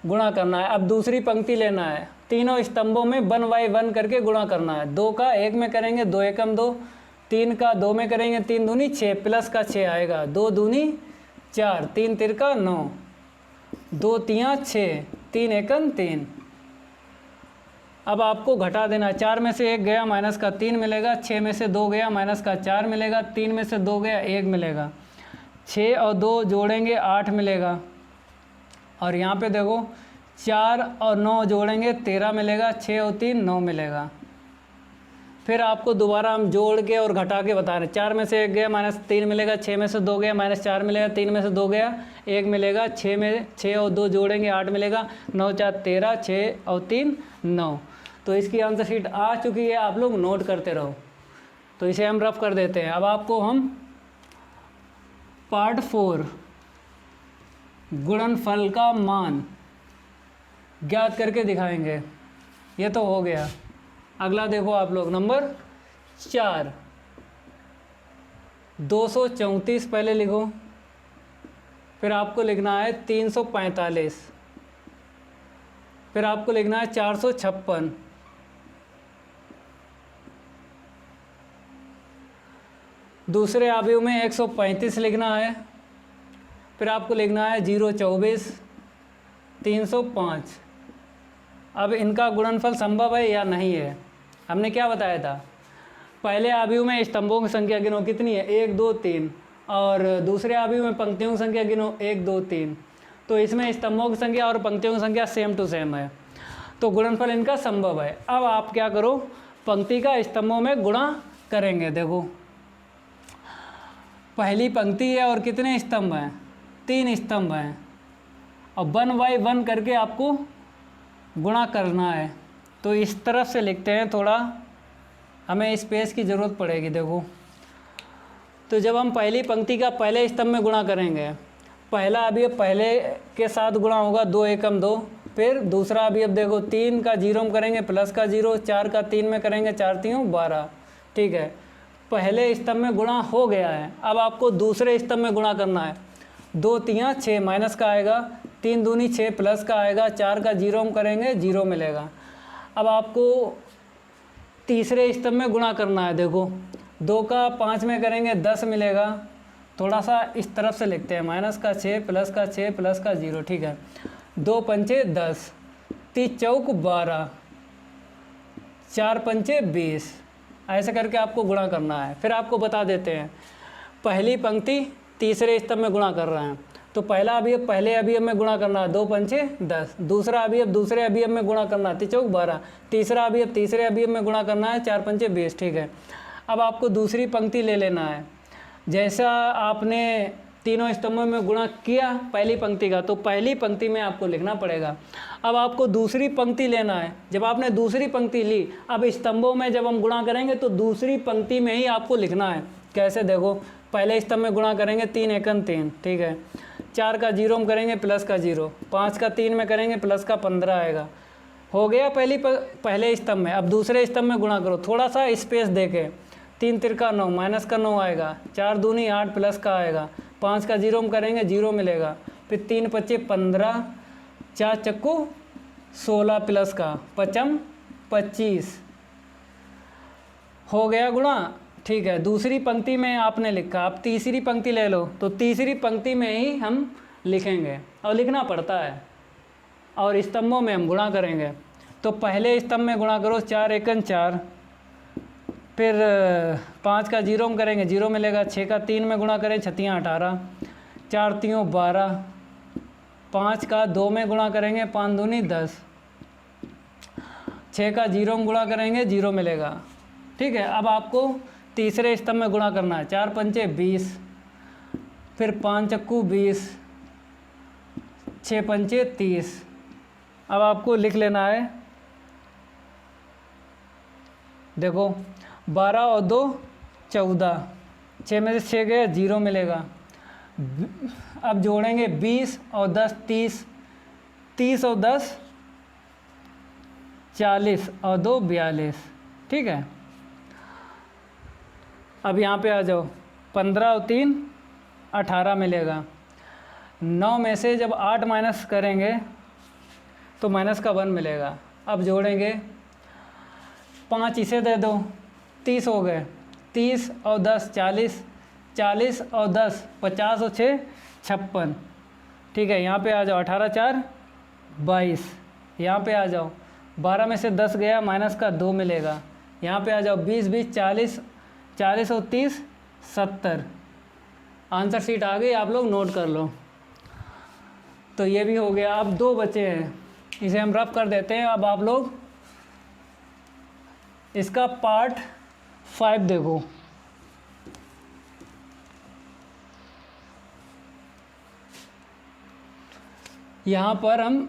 गुणा करना है। अब दूसरी पंक्ति लेना है, तीनों स्तंभों में 1 बाई 1 करके गुणा करना है। 2 का 1 में करेंगे 2 एकम 2, 3 का 2 में करेंगे 3 दूनी 6, प्लस का 6 आएगा, 2 दूनी 4, 3 तिरका 9, 2 तियाँ 6, 3 एकम 3। अब आपको घटा देना है, 4 में से 1 गया माइनस का 3 मिलेगा, 6 में से 2 गया माइनस का 4 मिलेगा, 3 में से 2 गया 1 मिलेगा, 6 और 2 जोड़ेंगे 8 मिलेगा। और यहाँ पे देखो 4 और 9 जोड़ेंगे 13 मिलेगा, 6 और 3 9 मिलेगा। फिर आपको दोबारा हम जोड़ के और घटा के बता रहे हैं, 4 में से 1 गया माइनस 3 मिलेगा, 6 में से 2 गया माइनस 4 मिलेगा, 3 में से 2 गया 1 मिलेगा, 6 में 6 और 2 जोड़ेंगे 8 मिलेगा, 9 4 13, 6 और 3 9। तो इसकी आंसर शीट आ चुकी है, आप लोग नोट करते रहो। तो इसे हम रफ कर देते हैं। अब आपको हम पार्ट 4 गुणनफल का मान ज्ञात करके दिखाएंगे। ये तो हो गया। अगला देखो आप लोग, नंबर 4, 234 पहले लिखो, फिर आपको लिखना है 345, फिर आपको लिखना है 456, दूसरे अवयव में 135 लिखना है, फिर आपको लिखना है 024, 305। अब इनका गुणनफल संभव है या नहीं है। हमने क्या बताया था, पहले अवयव में स्तंभों की संख्या गिनो, कितनी है 1 2 3, और दूसरे अवयव में पंक्तियों की संख्या गिनो 1 2 3। तो इसमें स्तंभों की संख्या और पंक्तियों की संख्या सेम टू सेम है। तो गुणनफल इनका संभव है। अब आप क्या करो, पंक्ति का स्तंभों में गुणा करेंगे। देखो पहली पंक्ति है और कितने स्तंभ हैं, 3 स्तंभ हैं, और 1 बाई 1 करके आपको गुणा करना है। तो इस तरफ से लिखते हैं, थोड़ा हमें स्पेस की ज़रूरत पड़ेगी। देखो तो जब हम पहली पंक्ति का पहले स्तंभ में गुणा करेंगे, पहला अवयव पहले के साथ गुणा होगा, 2 एकम 2। फिर दूसरा अवयव देखो 3 का 0 में करेंगे प्लस का 0, 4 का 3 में करेंगे, 4 3 12। ठीक है, पहले स्तंभ में गुणा हो गया है। अब आपको दूसरे स्तंभ में गुणा करना है। 2 3 6 माइनस का आएगा, 3 दूनी 6 प्लस का आएगा, 4 का 0 में करेंगे 0 मिलेगा। अब आपको तीसरे स्तंभ में गुणा करना है। देखो 2 का 5 में करेंगे 10 मिलेगा। थोड़ा सा इस तरफ से लिखते हैं, माइनस का 6 प्लस का 6 प्लस का 0। ठीक है, 2 पंचे 10, 3 चौक 12, 4 पंचे 20, ऐसे करके आपको गुणा करना है। फिर आपको बता देते हैं, पहली पंक्ति तीसरे स्तंभ में गुणा कर रहे हैं, तो पहला अवयव पहले अवयव में गुणा करना है, 2 पंचे 10। दूसरा अवयव दूसरे अवयव में गुणा करना है, 3 चौक 12। तीसरा अवयव तीसरे अवयव में गुणा करना है, 4 पंचे 20। ठीक है, अब आपको दूसरी पंक्ति ले लेना है। जैसा आपने तीनों स्तंभों में गुणा किया पहली पंक्ति का, तो पहली पंक्ति में आपको लिखना पड़ेगा। अब आपको दूसरी पंक्ति लेना है। जब आपने दूसरी पंक्ति ली, अब स्तंभों में जब हम गुणा करेंगे तो दूसरी पंक्ति में ही आपको लिखना है। कैसे, देखो पहले स्तंभ में गुणा करेंगे 3 एकम 3। ठीक है, 4 का 0 में करेंगे प्लस का 0, 5 का 3 में करेंगे प्लस का 15 आएगा। हो गया पहले स्तंभ में। अब दूसरे स्तंभ में गुणा करो, थोड़ा सा स्पेस देके, 3 तिरका 9 माइनस का 9 आएगा, 4 दूनी 8 प्लस का आएगा, 5 का 0 में करेंगे 0 मिलेगा। फिर 3 पच्चे 15, 4 चक्कू 16 प्लस का 5 25, हो गया गुणा। ठीक है, दूसरी पंक्ति में आपने लिखा, आप तीसरी पंक्ति ले लो, तो तीसरी पंक्ति में ही हम लिखेंगे और लिखना पड़ता है, और स्तंभों में हम गुणा करेंगे। तो पहले स्तंभ में गुणा करो, 4 एकम 4, फिर 5 का 0 में करेंगे 0 मिलेगा। 6 का 3 में गुणा करें 6 18, 4 3 12, 5 का 2 में गुणा करेंगे 5 दूनी 10, 6 का 0 में गुणा करेंगे 0 मिलेगा। ठीक है, अब आपको तीसरे स्तंभ में गुणा करना है, 4 पंचे 20, फिर 5 चक्कू 20, 6 पंचे 30। अब आपको लिख लेना है, देखो 12 और 2 14, 6 में से 6 गए 0 मिलेगा। अब जोड़ेंगे 20 और 10 30, 30 और 10 40 और 2 42। ठीक है, अब यहाँ पे आ जाओ, 15 और 3 18 मिलेगा। 9 में से जब 8 माइनस करेंगे तो माइनस का 1 मिलेगा। अब जोड़ेंगे, 5 इसे दे दो, 30 हो गए, 30 और 10 40, 40 और 10 50 और 6 56। ठीक है, यहाँ पे आ जाओ, 18 4 22, यहाँ पे आ जाओ, 12 में से 10 गया, माइनस का 2 मिलेगा। यहाँ पे आ जाओ, 20 20 40, 40 और 30 70। आंसर शीट आ गई, आप लोग नोट कर लो। तो ये भी हो गया। अब 2 बचे हैं, इसे हम रफ कर देते हैं। अब आप लोग इसका पार्ट 5 देखो। यहाँ पर हम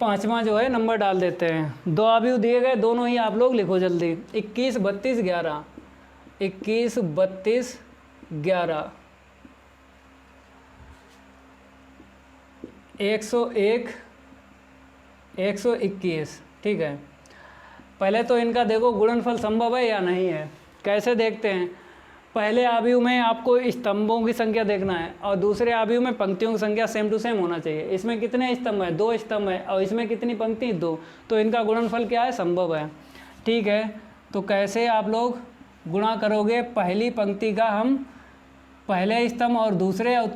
5वां जो है नंबर डाल देते हैं। 2 अवयव दिए गए, दोनों ही आप लोग लिखो जल्दी। 21 32 11, 21 32 11, 101 121। ठीक है, पहले तो इनका देखो गुणनफल संभव है या नहीं है। कैसे देखते हैं, पहले अवयव में आपको स्तंभों की संख्या देखना है और दूसरे अवयव में पंक्तियों की संख्या सेम टू सेम होना चाहिए। इसमें कितने स्तंभ है, 2 स्तंभ है, और इसमें कितनी पंक्ति, 2, तो इनका गुणनफल क्या है, संभव है। ठीक है, तो कैसे आप लोग गुणा करोगे, पहली पंक्ति का हम पहले स्तंभ और दूसरे और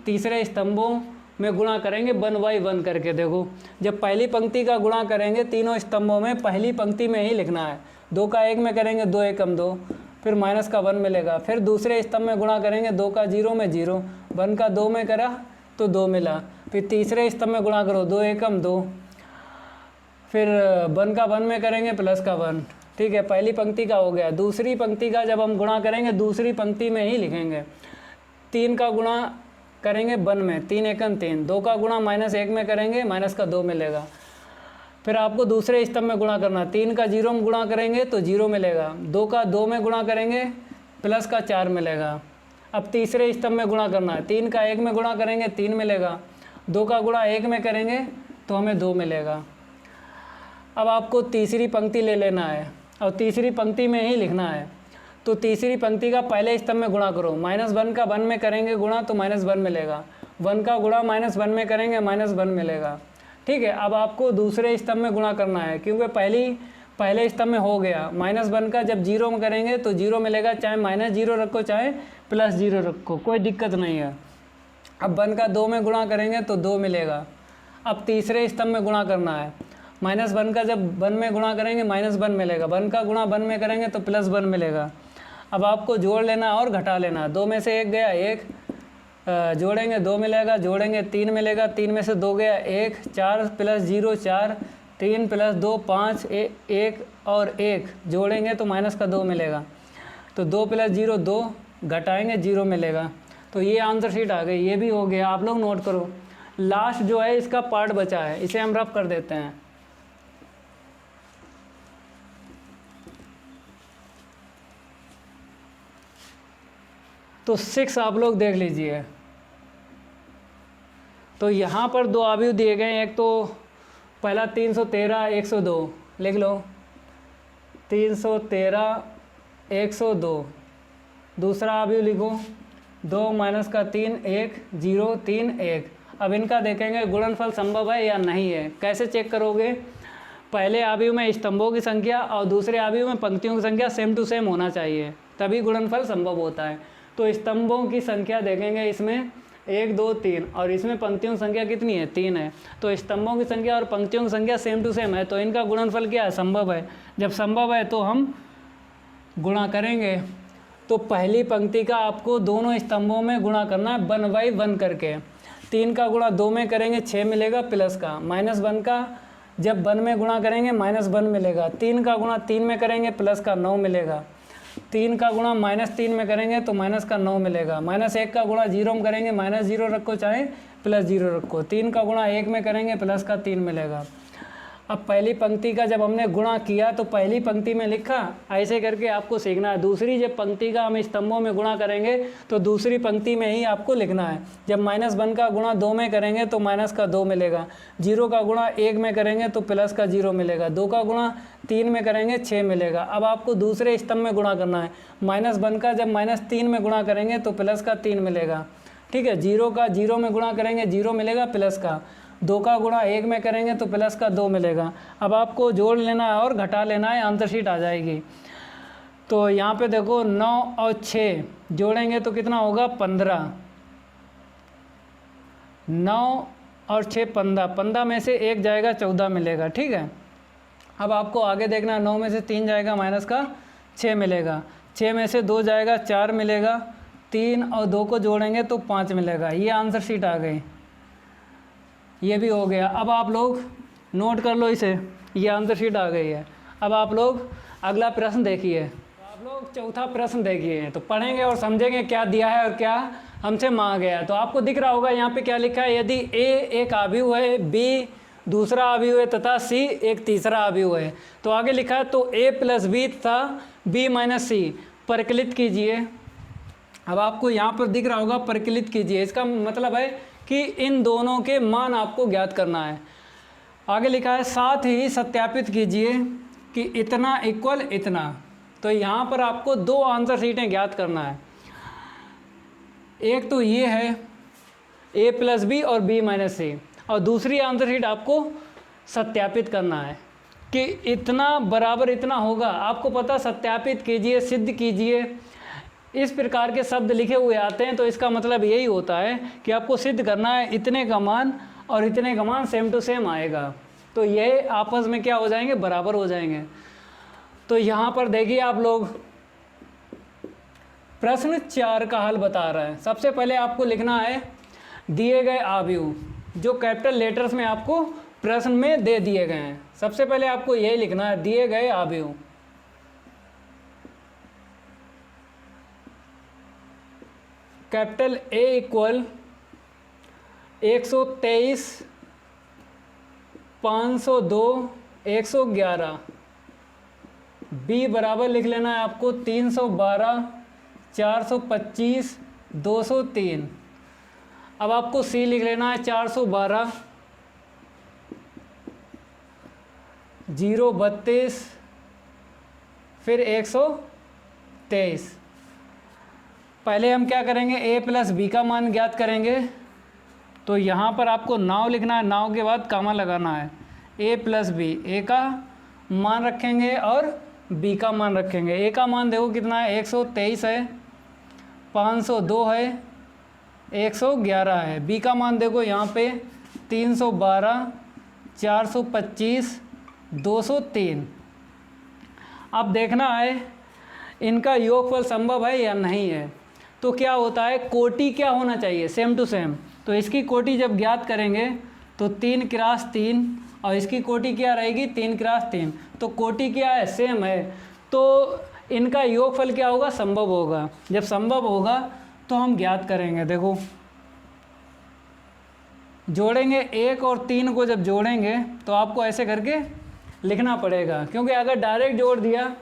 तीसरे स्तंभों में गुणा करेंगे 1 बाई 1 करके। देखो जब पहली पंक्ति का गुणा करेंगे तीनों स्तंभों में पहली पंक्ति में ही लिखना है। 2 का 1 में करेंगे 2 एकम 2, फिर माइनस का 1 मिलेगा। फिर दूसरे स्तंभ में गुणा करेंगे 2 का 0 में 0, 1 का 2 में करा तो 2 मिला। फिर तीसरे स्तंभ में गुणा करो 2 एकम 2, फिर 1 का 1 में करेंगे प्लस का 1, ठीक है, पहली पंक्ति का हो गया। दूसरी पंक्ति का जब हम गुणा करेंगे दूसरी पंक्ति में ही लिखेंगे। 3 का गुणा करेंगे 1 में, 3 एकम 3, 2 का गुणा -1 में करेंगे, माइनस का 2 मिलेगा। फिर आपको दूसरे स्तंभ में गुणा करना, 3 का 0 में गुणा करेंगे तो 0 मिलेगा, 2 का 2 में गुणा करेंगे प्लस का 4 मिलेगा। अब तीसरे स्तंभ में गुणा करना है, 3 का 1 में गुणा करेंगे 3 मिलेगा, 2 का गुणा 1 में करेंगे तो हमें 2 मिलेगा। अब आपको तीसरी पंक्ति ले लेना है और तीसरी पंक्ति में ही लिखना है। तो तीसरी पंक्ति का पहले स्तंभ में गुणा करो, -1 का 1 में करेंगे गुणा तो -1 मिलेगा, 1 का गुणा -1 में करेंगे -1 मिलेगा, ठीक है। अब आपको दूसरे स्तंभ में गुणा करना है, क्योंकि पहले स्तंभ में हो गया। -1 का जब 0 में करेंगे तो 0 मिलेगा, चाहे -0 रखो चाहे +0 रखो, कोई दिक्कत नहीं है। अब 1 का 2 में गुणा करेंगे तो 2 मिलेगा। अब तीसरे स्तंभ में गुणा करना है, -1 का जब 1 में गुणा करेंगे -1 मिलेगा, 1 का गुणा 1 में करेंगे तो +1 मिलेगा। अब आपको जोड़ लेना और घटा लेना, 2 में से 1 गया 1, जोड़ेंगे 2 मिलेगा, जोड़ेंगे 3 मिलेगा, 3 में से 2 गया 1, 4 + 0 4, 3 + 2 5, 1 और 1 जोड़ेंगे तो माइनस का 2 मिलेगा। तो 2 + 0 2, घटाएंगे 0 मिलेगा। तो ये आंसर शीट आ गई, ये भी हो गया। आप लोग नोट करो, लास्ट जो है इसका पार्ट बचा है, इसे हम रफ कर देते हैं। तो 6 आप लोग देख लीजिए। तो यहाँ पर 2 अवयव दिए गए हैं, एक तो पहला 313 102 लिख लो, 313 102। दूसरा अवयव लिखो 2 - का 3 1 0 3 1। अब इनका देखेंगे गुणनफल संभव है या नहीं है। कैसे चेक करोगे? पहले अवयव में स्तंभों की संख्या और दूसरे अवयव में पंक्तियों की संख्या सेम टू सेम होना चाहिए, तभी गुणनफल संभव होता है। तो स्तंभों की संख्या देखेंगे, इसमें 1 2 3 और इसमें पंक्तियों की संख्या कितनी है? 3 है। तो स्तंभों की संख्या और पंक्तियों की संख्या सेम टू सेम है, तो इनका गुणनफल क्या है? संभव है। जब संभव है तो हम गुणा करेंगे। तो पहली पंक्ति का आपको दोनों स्तंभों में गुणा करना है 1/1 करके। 3 का गुणा 2 में करेंगे 6 मिलेगा प्लस का, -1 का जब 1 में गुणा करेंगे -1 मिलेगा। 3 का गुणा 3 में करेंगे प्लस का 9 मिलेगा। 3 का गुणा -3 में करेंगे तो माइनस का 9 मिलेगा। -1 का गुणा 0 में करेंगे, -0 रखो चाहे +0 रखो। 3 का गुणा 1 में करेंगे प्लस का 3 मिलेगा। अब पहली पंक्ति का जब हमने गुणा किया तो पहली पंक्ति में लिखा, ऐसे करके आपको सीखना है। दूसरी जब पंक्ति का हम स्तंभों में गुणा करेंगे तो दूसरी पंक्ति में ही आपको लिखना है। जब -1 का गुणा 2 में करेंगे तो माइनस का 2 मिलेगा। 0 का गुणा 1 में करेंगे तो प्लस का 0 मिलेगा। 2 का गुणा 3 में करेंगे 6 मिलेगा। अब आपको दूसरे स्तंभ में गुणा करना है। -1 का जब -3 में गुणा करेंगे तो प्लस का 3 मिलेगा, ठीक है। 0 का 0 में गुणा करेंगे 0 मिलेगा प्लस का। 2 का गुणा 1 में करेंगे तो प्लस का 2 मिलेगा। अब आपको जोड़ लेना है और घटा लेना है, आंसर शीट आ जाएगी। तो यहाँ पे देखो 9 और 6 जोड़ेंगे तो कितना होगा? 15। 9 और 6 15, 15 में से 1 जाएगा 14 मिलेगा, ठीक है। अब आपको आगे देखना है, 9 में से 3 जाएगा माइनस का 6 मिलेगा। 6 में से 2 जाएगा 4 मिलेगा। 3 और 2 को जोड़ेंगे तो 5 मिलेगा। ये आंसर शीट आ गई, ये भी हो गया। अब आप लोग नोट कर लो इसे, ये आंसर शीट आ गई है। अब आप लोग अगला प्रश्न देखिए। आप लोग चौथा प्रश्न देखिए, तो पढ़ेंगे और समझेंगे क्या दिया है और क्या हमसे मांगा गया है। तो आपको दिख रहा होगा यहाँ पे क्या लिखा है। यदि A एक अवयव है, B दूसरा अवयव है तथा C एक तीसरा अवयव है, तो आगे लिखा है तो A + B तथा B - C परिकलित कीजिए। अब आपको यहाँ पर दिख रहा होगा परिकलित कीजिए, इसका मतलब है कि इन दोनों के मान आपको ज्ञात करना है। आगे लिखा है साथ ही सत्यापित कीजिए कि इतना इक्वल इतना। तो यहाँ पर आपको 2 आंसर शीटें ज्ञात करना है। एक तो ये है A + B और B - C, और दूसरी आंसर शीट आपको सत्यापित करना है कि इतना बराबर इतना होगा। आपको पता, सत्यापित कीजिए, सिद्ध कीजिए, इस प्रकार के शब्द लिखे हुए आते हैं। तो इसका मतलब यही होता है कि आपको सिद्ध करना है इतने का मान और इतने का मान सेम टू सेम आएगा, तो ये आपस में क्या हो जाएंगे? बराबर हो जाएंगे। तो यहाँ पर देखिए आप लोग, प्रश्न 4 का हल बता रहा है। सबसे पहले आपको लिखना है दिए गए अवयव, जो कैपिटल लेटर्स में आपको प्रश्न में दे दिए गए हैं। सबसे पहले आपको यही लिखना है, दिए गए अवयव। Capital A equal 123, 502, 111। बी बराबर लिख लेना है आपको 312, 425, 203। अब आपको सी लिख लेना है 412, 032, फिर 123। पहले हम क्या करेंगे, ए प्लस बी का मान ज्ञात करेंगे। तो यहाँ पर आपको नाव लिखना है, नाव के बाद कामा लगाना है। ए प्लस बी, ए का मान रखेंगे और बी का मान रखेंगे। ए का मान देखो कितना है, 123 है, 502 है, 111 है। बी का मान देखो यहाँ पे 312, 425, 203। अब देखना है इनका योगफल संभव है या नहीं है। तो क्या होता है, कोटि क्या होना चाहिए, सेम टू सेम। तो इसकी कोटि जब ज्ञात करेंगे तो 3 क्रॉस 3 और इसकी कोटि क्या रहेगी, 3 क्रॉस 3। तो कोटि क्या है, सेम है। तो इनका योगफल क्या होगा, संभव होगा। जब संभव होगा तो हम ज्ञात करेंगे। देखो जोड़ेंगे 1 और 3 को, जब जोड़ेंगे तो आपको ऐसे करके लिखना पड़ेगा, क्योंकि अगर डायरेक्ट जोड़ दिया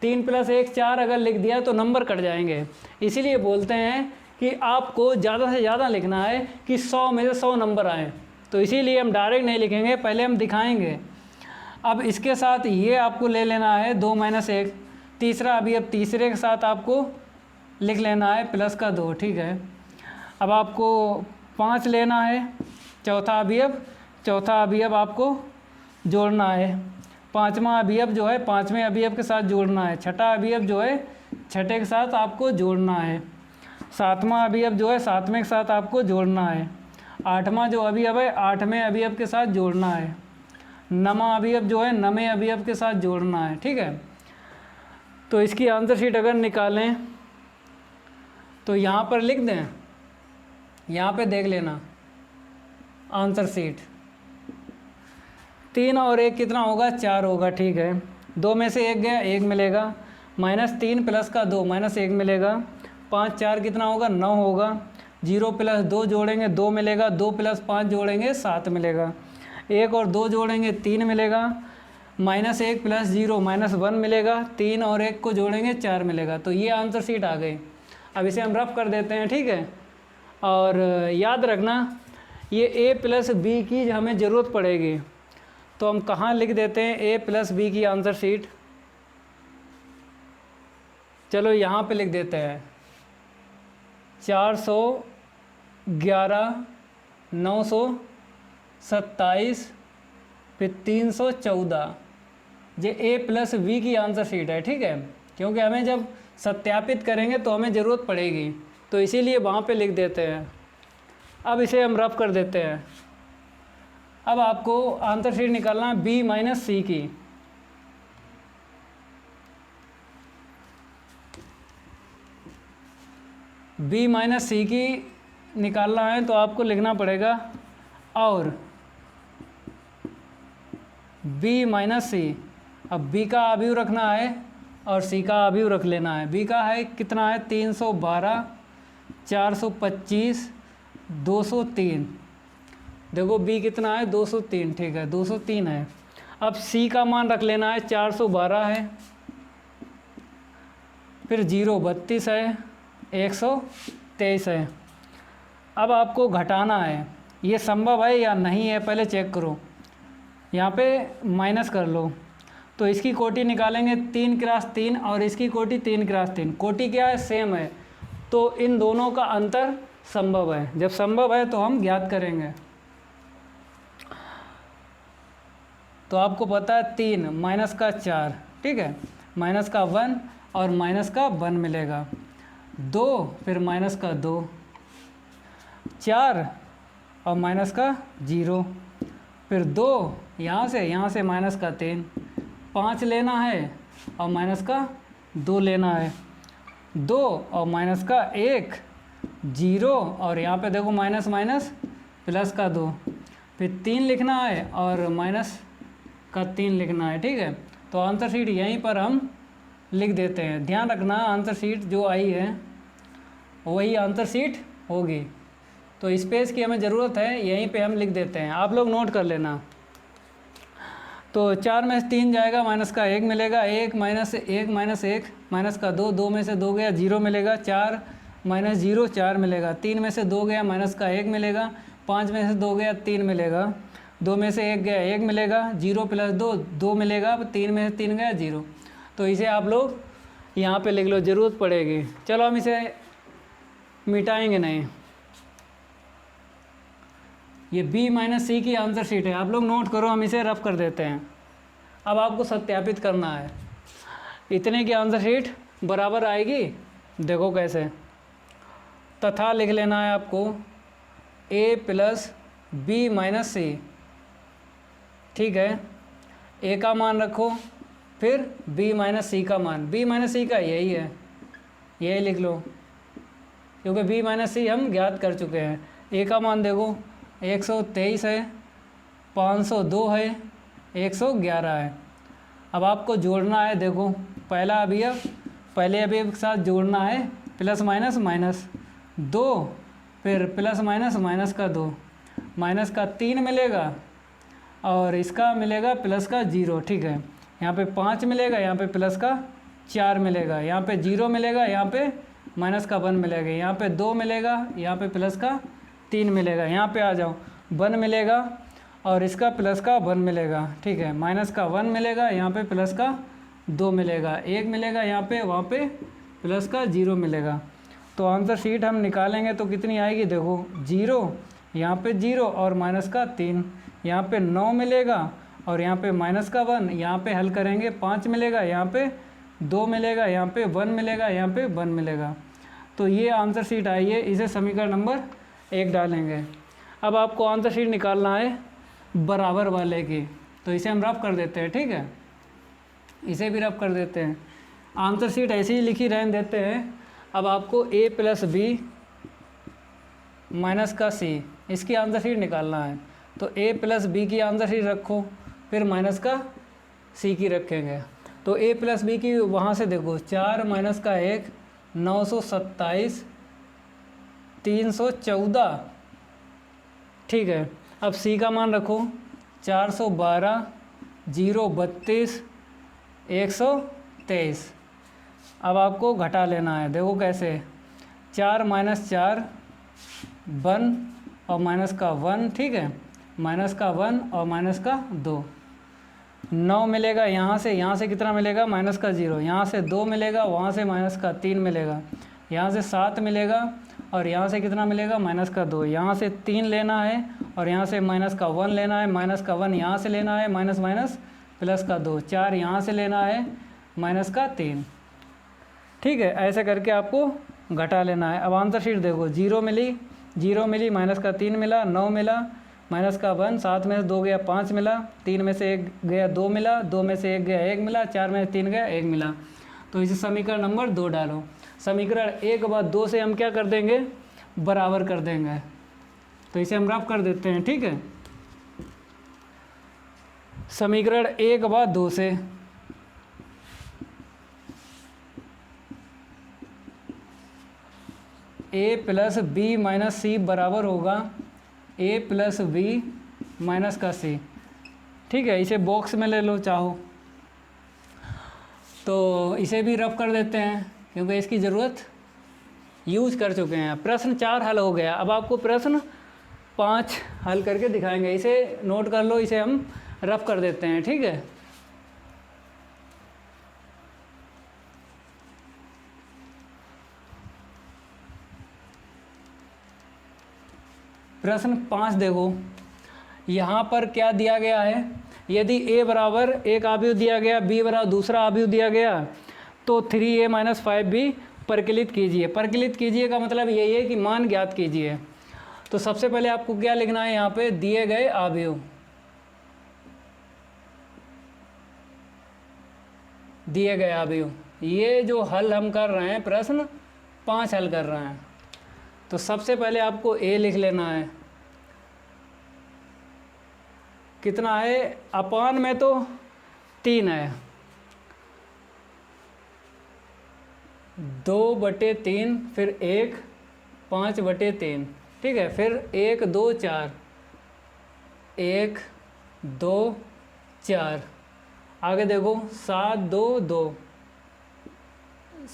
3 + 1 4 अगर लिख दिया तो नंबर कट जाएंगे। इसीलिए बोलते हैं कि आपको ज़्यादा से ज़्यादा लिखना है कि 100 में से 100 नंबर आए। तो इसीलिए हम डायरेक्ट नहीं लिखेंगे, पहले हम दिखाएंगे। अब इसके साथ ये आपको ले लेना है 2 - 1। तीसरा अभी अब तीसरे के साथ आपको लिख लेना है +2, ठीक है। अब आपको 5 लेना है, चौथा अवयव आपको जोड़ना है। 5वां अवयव जो है 5वें अवयव के साथ जोड़ना है। छठा अवयव जो है छठे के साथ आपको जोड़ना है। 7वां अवयव जो है 7वें के साथ आपको जोड़ना है। 8वां जो अवयव है 8वें अवयव के साथ जोड़ना है। 9वां अवयव जो है 9वें अवयव के साथ जोड़ना है, ठीक है। तो इसकी आंसर शीट अगर निकालें तो यहाँ पर लिख दें, यहाँ पे देख लेना आंसर शीट। 3 और 1 कितना होगा, 4 होगा, ठीक है। 2 में से 1 गया, 1 मिलेगा। -3 + 2 -1 मिलेगा। 5 4 कितना होगा, 9 होगा। 0 + 2 जोड़ेंगे 2 मिलेगा। 2 + 5 जोड़ेंगे 7 मिलेगा। 1 और 2 जोड़ेंगे 3 मिलेगा। -1 + 0 -1 मिलेगा। 3 और 1 को जोड़ेंगे 4 मिलेगा। तो ये आंसर शीट आ गई। अब इसे हम रफ कर देते हैं, ठीक है। और याद रखना ये ए प्लस बी की हमें ज़रूरत पड़ेगी। तो हम कहाँ लिख देते हैं ए प्लस बी की आंसर शीट, चलो यहाँ पे लिख देते हैं 411, 927, फिर 314। ये ए प्लस बी की आंसर शीट है, ठीक है। क्योंकि हमें जब सत्यापित करेंगे तो हमें ज़रूरत पड़ेगी, तो इसीलिए वहाँ पे लिख देते हैं। अब इसे हम रफ कर देते हैं। अब आपको आंसर शीट निकालना है बी माइनस सी की। बी माइनस सी की निकालना है तो आपको लिखना पड़ेगा और बी माइनस सी। अब बी का अवयव रखना है और सी का अवयव रख लेना है। बी का है कितना है 312, 425, 203। देखो बी कितना है 203, ठीक है 203 है। अब सी का मान रख लेना है 412 है, फिर 032 है, 123 है। अब आपको घटाना है, ये संभव है या नहीं है पहले चेक करो। यहाँ पे माइनस कर लो तो इसकी कोटि निकालेंगे 3 क्रॉस 3 और इसकी कोटि 3 क्रॉस 3। कोटि क्या है, सेम है, तो इन दोनों का अंतर संभव है। जब संभव है तो हम ज्ञात करेंगे। तो आपको पता है 3 माइनस का 4, ठीक है, माइनस का 1 और माइनस का 1 मिलेगा। 2 फिर माइनस का 2, 4 और माइनस का 0, फिर 2 यहाँ से माइनस का 3, 5 लेना है और माइनस का 2 लेना है। 2 और माइनस का 1, 0 और यहाँ पे देखो माइनस माइनस प्लस का 2, फिर 3 लिखना है और माइनस का 3 लिखना है, ठीक है। तो आंसर शीट यहीं पर हम लिख देते हैं। ध्यान रखना आंसर शीट जो आई है वही आंसर शीट होगी, तो स्पेस की हमें ज़रूरत है, यहीं पे हम लिख देते हैं। आप लोग नोट कर लेना। तो 4 में से 3 जाएगा, माइनस का 1 मिलेगा, 1 माइनस 1 माइनस 1 माइनस का 2, 2 में से 2 गया 0 मिलेगा, 4 माइनस 0 4 मिलेगा, 3 में से 2 गया माइनस का 1 मिलेगा, 5 में से 2 गया 3 मिलेगा, 2 में से 1 गया 1 मिलेगा, 0 प्लस 2 2 मिलेगा, 3 में से 3 गया 0। तो इसे आप लोग यहाँ पे लिख लो, ज़रूरत पड़ेगी। चलो हम इसे मिटाएंगे नहीं। ये बी माइनस सी की आंसर शीट है, आप लोग नोट करो, हम इसे रफ कर देते हैं। अब आपको सत्यापित करना है इतने की आंसर शीट बराबर आएगी, देखो कैसे। तथा लिख लेना है आपको ए प्लस बी माइनस सी, ठीक है। ए का मान रखो, फिर बी माइनस सी का मान, बी माइनस सी का यही है, यही लिख लो, क्योंकि बी माइनस सी हम ज्ञात कर चुके हैं। ए का मान देखो 123 है, 502 है, 111 है। अब आपको जोड़ना है, देखो पहला अवयव पहले अवयव के साथ जोड़ना है, प्लस माइनस माइनस 2, फिर प्लस माइनस माइनस का 2, माइनस का 3 मिलेगा और इसका मिलेगा प्लस का 0, ठीक है। यहाँ पे 5 मिलेगा, यहाँ पे प्लस का 4 मिलेगा, यहाँ पे 0 मिलेगा, यहाँ पे माइनस का 1 मिलेगा, यहाँ पे 2 मिलेगा, यहाँ पे प्लस का 3 मिलेगा, यहाँ पे आ जाओ 1 मिलेगा और इसका प्लस का 1 मिलेगा, ठीक है। माइनस का 1 मिलेगा, यहाँ पे प्लस का 2 मिलेगा, 1 मिलेगा यहाँ पे, वहाँ पे प्लस का 0 मिलेगा। तो आंसर शीट हम निकालेंगे तो कितनी आएगी, देखो 0, यहाँ पे 0 और माइनस का 3, यहाँ पे 9 मिलेगा और यहाँ पे माइनस का 1, यहाँ पे हल करेंगे 5 मिलेगा, यहाँ पे 2 मिलेगा, यहाँ पे 1 मिलेगा, यहाँ पे 1 मिलेगा। तो ये आंसर शीट आई है, इसे समीकरण नंबर 1 डालेंगे। अब आपको आंसर शीट निकालना है बराबर वाले की, तो इसे हम रफ कर देते हैं, ठीक है। इसे भी रफ कर देते हैं, आंसर शीट ऐसे ही लिखी रहने देते हैं। अब आपको ए प्लस बी माइनस का सी, इसकी आंसर शीट निकालना है। तो ए प्लस बी की आंसर शीट रखो, फिर माइनस का सी की रखेंगे। तो ए प्लस बी की वहाँ से देखो 4 माइनस का 1 927 314, ठीक है। अब सी का मान रखो 412 032 123। अब आपको घटा लेना है, देखो कैसे, 4 माइनस 4 1 और माइनस का 1, ठीक है, माइनस का 1 और माइनस का 2, 9 मिलेगा, यहाँ से कितना मिलेगा, माइनस का 0, यहाँ से 2 मिलेगा, वहाँ से माइनस का 3 मिलेगा, यहाँ से 7 मिलेगा और यहाँ से कितना मिलेगा, माइनस का 2, यहाँ से 3 लेना है और यहाँ से माइनस का 1 लेना है, माइनस का 1 यहाँ से लेना है, माइनस माइनस प्लस का 2, 4 यहाँ से लेना है, माइनस का 3, ठीक है। ऐसे करके आपको घटा लेना है। अब आंसर शीट देखो 0 मिली, माइनस का 3 मिला, 9 मिला, माइनस का 1, 7 में से 2 गया 5 मिला, 3 में से 1 गया 2 मिला, 2 में से 1 गया 1 मिला, 4 में से 3 गया 1 मिला। तो इसे समीकरण नंबर 2 डालो। समीकरण 1 बाद 2 से हम क्या कर देंगे, बराबर कर देंगे। तो इसे हम रफ कर देते हैं, ठीक है। समीकरण 1 बाद 2 से ए प्लस बी माइनस सी बराबर होगा ए प्लस बी माइनस का सी, ठीक है। इसे बॉक्स में ले लो चाहो तो, इसे भी रफ कर देते हैं क्योंकि इसकी ज़रूरत यूज कर चुके हैं। प्रश्न 4 हल हो गया, अब आपको प्रश्न 5 हल करके दिखाएंगे। इसे नोट कर लो, इसे हम रफ कर देते हैं, ठीक है। प्रश्न 5 देखो, यहाँ पर क्या दिया गया है, यदि a बराबर एक आव्यूह दिया गया, b बराबर दूसरा आव्यूह दिया गया, तो 3a माइनस 5b परिकलित कीजिए। परिकलित कीजिए का मतलब यही है कि मान ज्ञात कीजिए। तो सबसे पहले आपको क्या लिखना है, यहाँ पे दिए गए आव्यूह, दिए गए आव्यूह, ये जो हल हम कर रहे हैं, प्रश्न 5 हल कर रहे हैं। तो सबसे पहले आपको a लिख लेना है, कितना है, अपान में तो 3 है, 2/3, फिर 1, 5/3, ठीक है। फिर 1 2 4, 1 2 4, आगे देखो 7 2 2,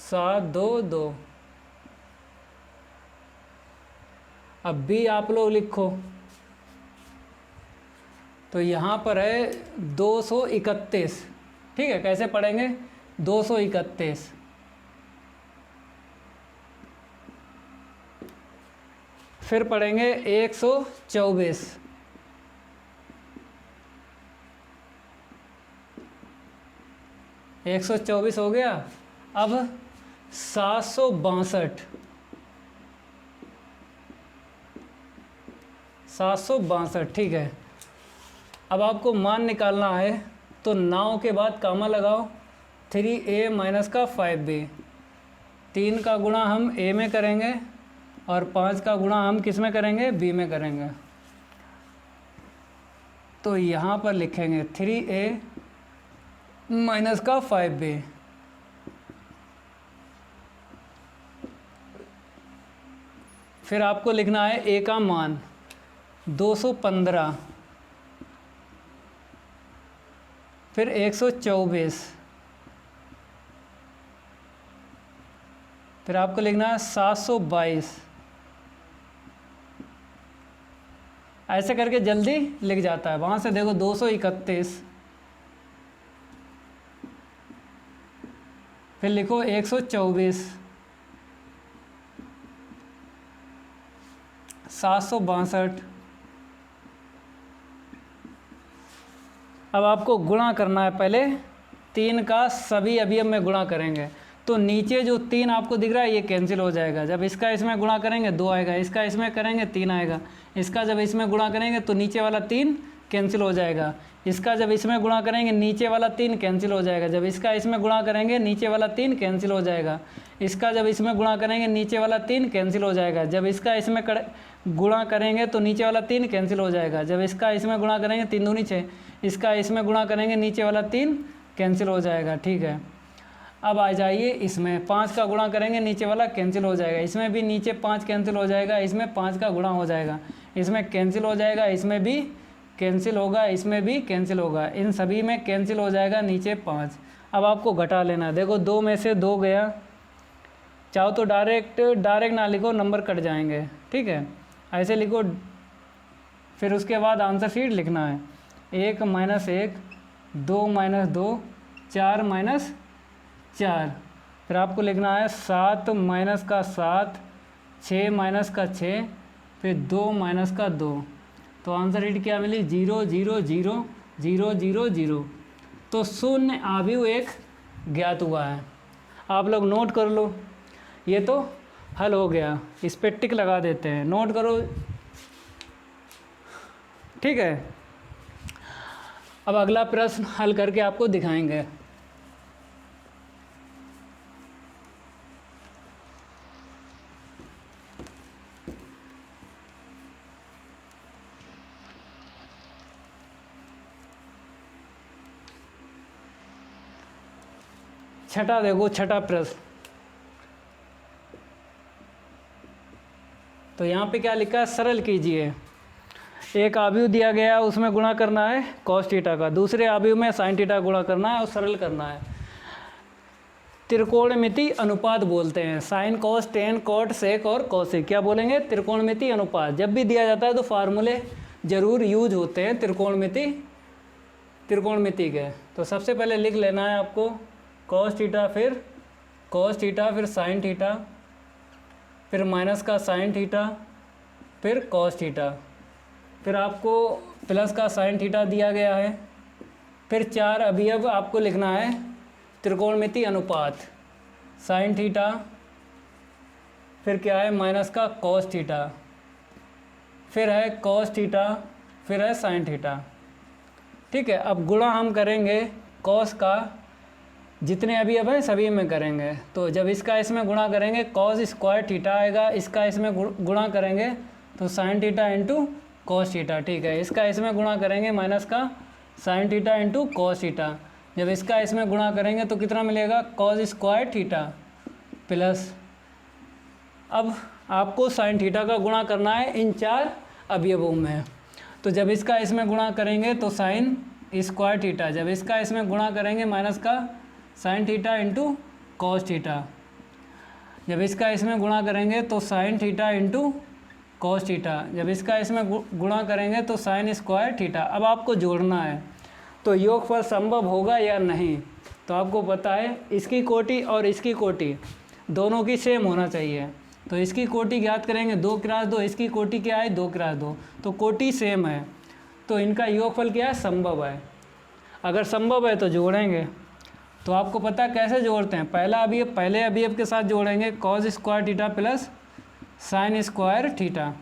7 2 2। अब भी आप लोग लिखो, तो यहाँ पर है 231, ठीक है। कैसे पढ़ेंगे, 231, फिर पढ़ेंगे 124, 124 हो गया। अब 762, 762, ठीक है। अब आपको मान निकालना है, तो 9 के बाद कामा लगाओ, 3a माइनस का 5b, 3 का गुणा हम a में करेंगे और 5 का गुणा हम किस में करेंगे, b में करेंगे। तो यहाँ पर लिखेंगे 3a माइनस का 5b, फिर आपको लिखना है a का मान 215, फिर 124, फिर आपको लिखना है 722। ऐसे करके जल्दी लिख जाता है। वहाँ से देखो 231, फिर लिखो 124, 762। अब आपको गुणा करना है, पहले 3 का सभी अवयव में गुणा करेंगे। तो नीचे जो 3 आपको दिख रहा है ये कैंसिल हो जाएगा, जब इसका इसमें गुणा करेंगे 2 आएगा, इसका इसमें करेंगे 3 आएगा, इसका जब इसमें गुणा करेंगे तो नीचे वाला 3 कैंसिल हो जाएगा, इसका जब इसमें गुणा करेंगे नीचे वाला 3 कैंसिल हो जाएगा, जब इसका इसमें गुणा करेंगे नीचे वाला 3 कैंसिल हो जाएगा, इसका जब इसमें गुणा करेंगे नीचे वाला 3 कैंसिल हो जाएगा, जब इसका इसमें गुणा करेंगे तो नीचे वाला 3 कैंसिल हो जाएगा, जब इसका इसमें गुणा करेंगे 3 दूनी 6, इसका इसमें गुणा करेंगे नीचे वाला 3 कैंसिल हो जाएगा, ठीक है। अब आ जाइए इसमें 5 का गुणा करेंगे नीचे वाला कैंसिल हो जाएगा, इसमें भी नीचे 5 कैंसिल हो जाएगा, इसमें 5 का गुणा हो जाएगा, इसमें कैंसिल हो जाएगा, इसमें भी कैंसिल होगा, इसमें भी कैंसिल होगा, इन सभी में कैंसिल हो जाएगा, नीचे 5। अब आपको घटा लेना है, देखो 2 में से 2 गया, चाहो तो डायरेक्ट ना लिखो, नंबर कट जाएंगे, ठीक है, ऐसे लिखो। फिर उसके बाद आंसर शीट लिखना है, 1 - 1, 2 - 2, 4 - 4, फिर आपको लिखना है 7 - का 7, 6 - का 6, फिर 2 - का 2। तो आंसर शीट क्या मिली, 0 0 0 0 0 0। तो शून्य आव्यूह एक ज्ञात हुआ है। आप लोग नोट कर लो, ये तो हल हो गया, इस पर टिक लगा देते हैं, नोट करो, ठीक है। अब अगला प्रश्न हल करके आपको दिखाएंगे। छठा देखो, छठा प्रश्न, तो यहाँ पे क्या लिखा है, सरल कीजिए। एक आव्यूह दिया गया है, उसमें गुणा करना है cos थीटा का, दूसरे आव्यूह में sin थीटा गुणा करना है और सरल करना है। त्रिकोणमिति अनुपात बोलते हैं, sign cos tan cot sec और cosec, क्या बोलेंगे, त्रिकोणमिति अनुपात। जब भी दिया जाता है तो फार्मूले जरूर यूज होते हैं त्रिकोणमिति के। तो सबसे पहले लिख लेना है आपको cos थीटा, फिर cos थीटा, फिर sin थीटा, फिर माइनस का sin थीटा, फिर cos थीटा, फिर आपको प्लस का sin थीटा दिया गया है, फिर 4 अवयव आपको लिखना है त्रिकोणमिति अनुपात, sin थीटा, फिर क्या है माइनस का cos थीटा, फिर है cos थीटा, फिर है sin थीटा, ठीक है। अब गुणा हम करेंगे cos का, जितने अवयव हैं सभी में करेंगे। तो जब इसका इसमें गुणा करेंगे cos स्क्वायर थीटा आएगा, इसका इसमें गुणा करेंगे तो sin theta into cos theta. ठीक है, इसका इसमें गुणा करेंगे माइनस का sine theta into cos theta. जब इसका इसमें गुणा करेंगे तो कितना मिलेगा, कॉस स्क्वायर थीटा प्लस, अब आपको साइन थीटा का गुणा करना है इन 4 अवयवों में। तो जब इसका इसमें गुणा करेंगे तो साइन स्क्वायर थीटा, जब इसका इसमें गुणा करेंगे माइनस का sine theta into cos theta, जब इसका इसमें गुणा करेंगे तो sign theta into cos theta, जब इसका इसमें गुणा करेंगे तो साइन स्क्वायर थीटा। अब आपको जोड़ना है तो योगफल संभव होगा या नहीं। तो आपको पता है इसकी कोटि और इसकी कोटि दोनों की सेम होना चाहिए। तो इसकी कोटि ज्ञात करेंगे 2 क्रॉस 2, इसकी कोटि क्या है 2 क्रॉस 2, तो कोटि सेम है, तो इनका योगफल क्या है, संभव है। अगर संभव है तो जोड़ेंगे। तो आपको पता है कैसे जोड़ते हैं, पहला अवयव पहले अवयव के साथ जोड़ेंगे cos square theta plus sine square theta,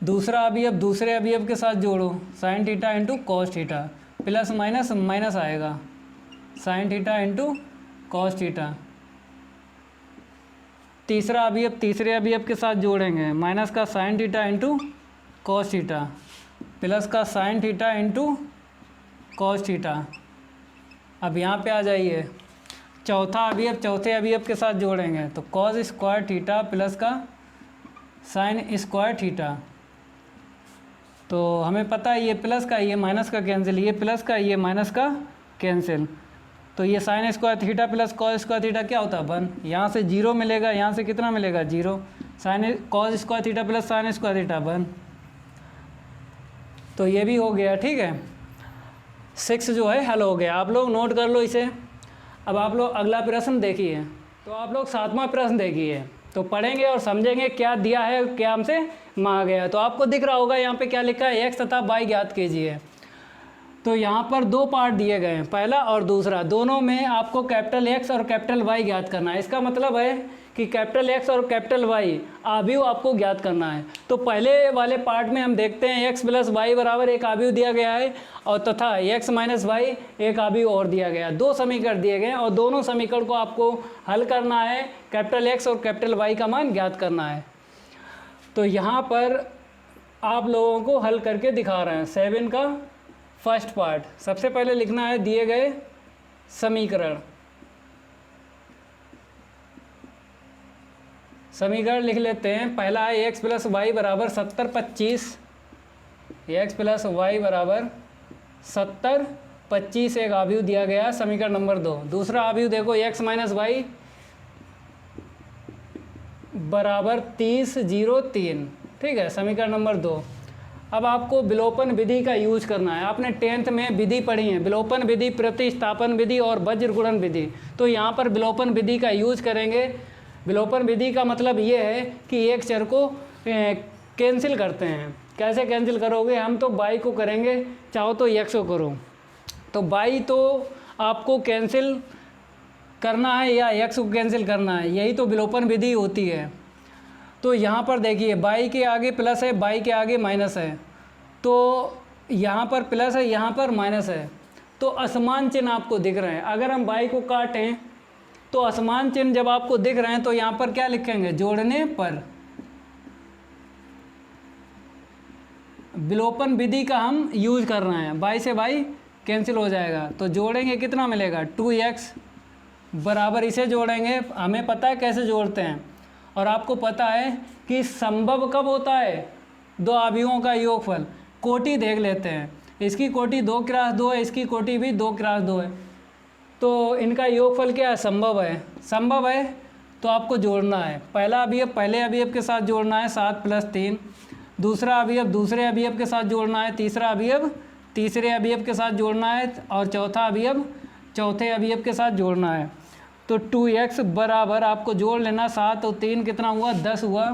दूसरा अवयव दूसरे अवयव के साथ जोड़ो sine theta into cos theta, plus minus minus आएगा sine theta into cos theta, तीसरा अवयव तीसरे अवयव के साथ जोड़ेंगे माइनस का sine theta into cos theta plus का sine theta into cos theta. अब यहाँ पे आ जाइए, चौथा अवयव चौथे अवयव के साथ जोड़ेंगे तो कॉस स्क्वायर थीटा प्लस का साइन स्क्वायर थीटा। तो हमें पता है ये प्लस का ये माइनस का कैंसिल, ये प्लस का ये माइनस का कैंसिल, तो ये sign square theta plus cos square theta क्या होता है 1, यहाँ से 0 मिलेगा, यहाँ से कितना मिलेगा 0, sine cos square theta plus sine square theta 1। तो ये भी हो गया। ठीक है, 6 जो है हल हो गया, आप लोग नोट कर लो इसे। अब आप लोग अगला प्रश्न देखिए। तो आप लोग 7वां प्रश्न देखिए, तो पढ़ेंगे और समझेंगे क्या दिया है, क्या हमसे मांगा गया। तो आपको दिख रहा होगा यहाँ पे क्या लिखा है, एक्स तथा वाई ज्ञात कीजिए। तो यहाँ पर 2 पार्ट दिए गए हैं, पहला और दूसरा, दोनों में आपको कैपिटल एक्स और कैपिटल वाई ज्ञात करना है। इसका मतलब है कि कैपिटल एक्स और कैपिटल वाई आव्यूह आपको ज्ञात करना है। तो पहले वाले पार्ट में हम देखते हैं एक्स प्लस वाई बराबर एक आव्यूह दिया गया है और तथा एक्स माइनस वाई एक आव्यूह और दिया गया है। 2 समीकरण दिए गए हैं और दोनों समीकरण को आपको हल करना है, कैपिटल एक्स और कैपिटल वाई का मान ज्ञात करना है। तो यहाँ पर आप लोगों को हल करके दिखा रहे हैं 7 का फर्स्ट पार्ट। सबसे पहले लिखना है दिए गए समीकरण, समीकरण लिख लेते हैं। पहला है एक्स प्लस वाई बराबर 70 25, एक्स प्लस वाई बराबर 70 25 एक आव्यूह दिया गया, समीकरण नंबर 2। दूसरा आव्यूह देखो एक्स माइनस वाई बराबर 30 0 3, ठीक है, समीकरण नंबर 2। अब आपको विलोपन विधि का यूज करना है। आपने 10th में विधि पढ़ी है, विलोपन विधि, प्रतिस्थापन विधि और वज्र गुणन विधि। तो यहाँ पर विलोपन विधि का यूज करेंगे। विलोपन विधि का मतलब ये है कि एक चर को कैंसिल करते हैं। कैसे कैंसिल करोगे, हम तो बाई को करेंगे, चाहो तो एक्स को करो। तो बाई तो आपको कैंसिल करना है या एक्स को कैंसिल करना है, यही तो विलोपन विधि होती है। तो यहाँ पर देखिए बाई के आगे प्लस है, बाई के आगे माइनस है, तो यहाँ पर प्लस है, यहाँ पर माइनस है, तो असमान चिन्ह आपको दिख रहे हैं। अगर हम बाई को काटें तो असमान चिन्ह जब आपको दिख रहे हैं तो यहाँ पर क्या लिखेंगे, जोड़ने पर विलोपन विधि का हम यूज कर रहे हैं। बाई से बाई कैंसिल हो जाएगा, तो जोड़ेंगे कितना मिलेगा 2x बराबर, इसे जोड़ेंगे। हमें पता है कैसे जोड़ते हैं और आपको पता है कि संभव कब होता है, 2 आव्यूहों का योगफल। कोटि देख लेते हैं, इसकी कोटि 2 क्रॉस 2 है, इसकी कोटि भी 2 क्रॉस 2 है, तो इनका योगफल क्या है, संभव है। संभव है तो आपको जोड़ना है। पहला अवयव पहले अवयव के साथ जोड़ना है 7 + 3, दूसरा अवयव दूसरे अवयव के साथ जोड़ना है, तीसरा अवयव तीसरे अवयव के साथ जोड़ना है और चौथा अवयव चौथे अवयव के साथ जोड़ना है। तो 2x बराबर आपको जोड़ लेना, 7 और 3 कितना हुआ 10 हुआ,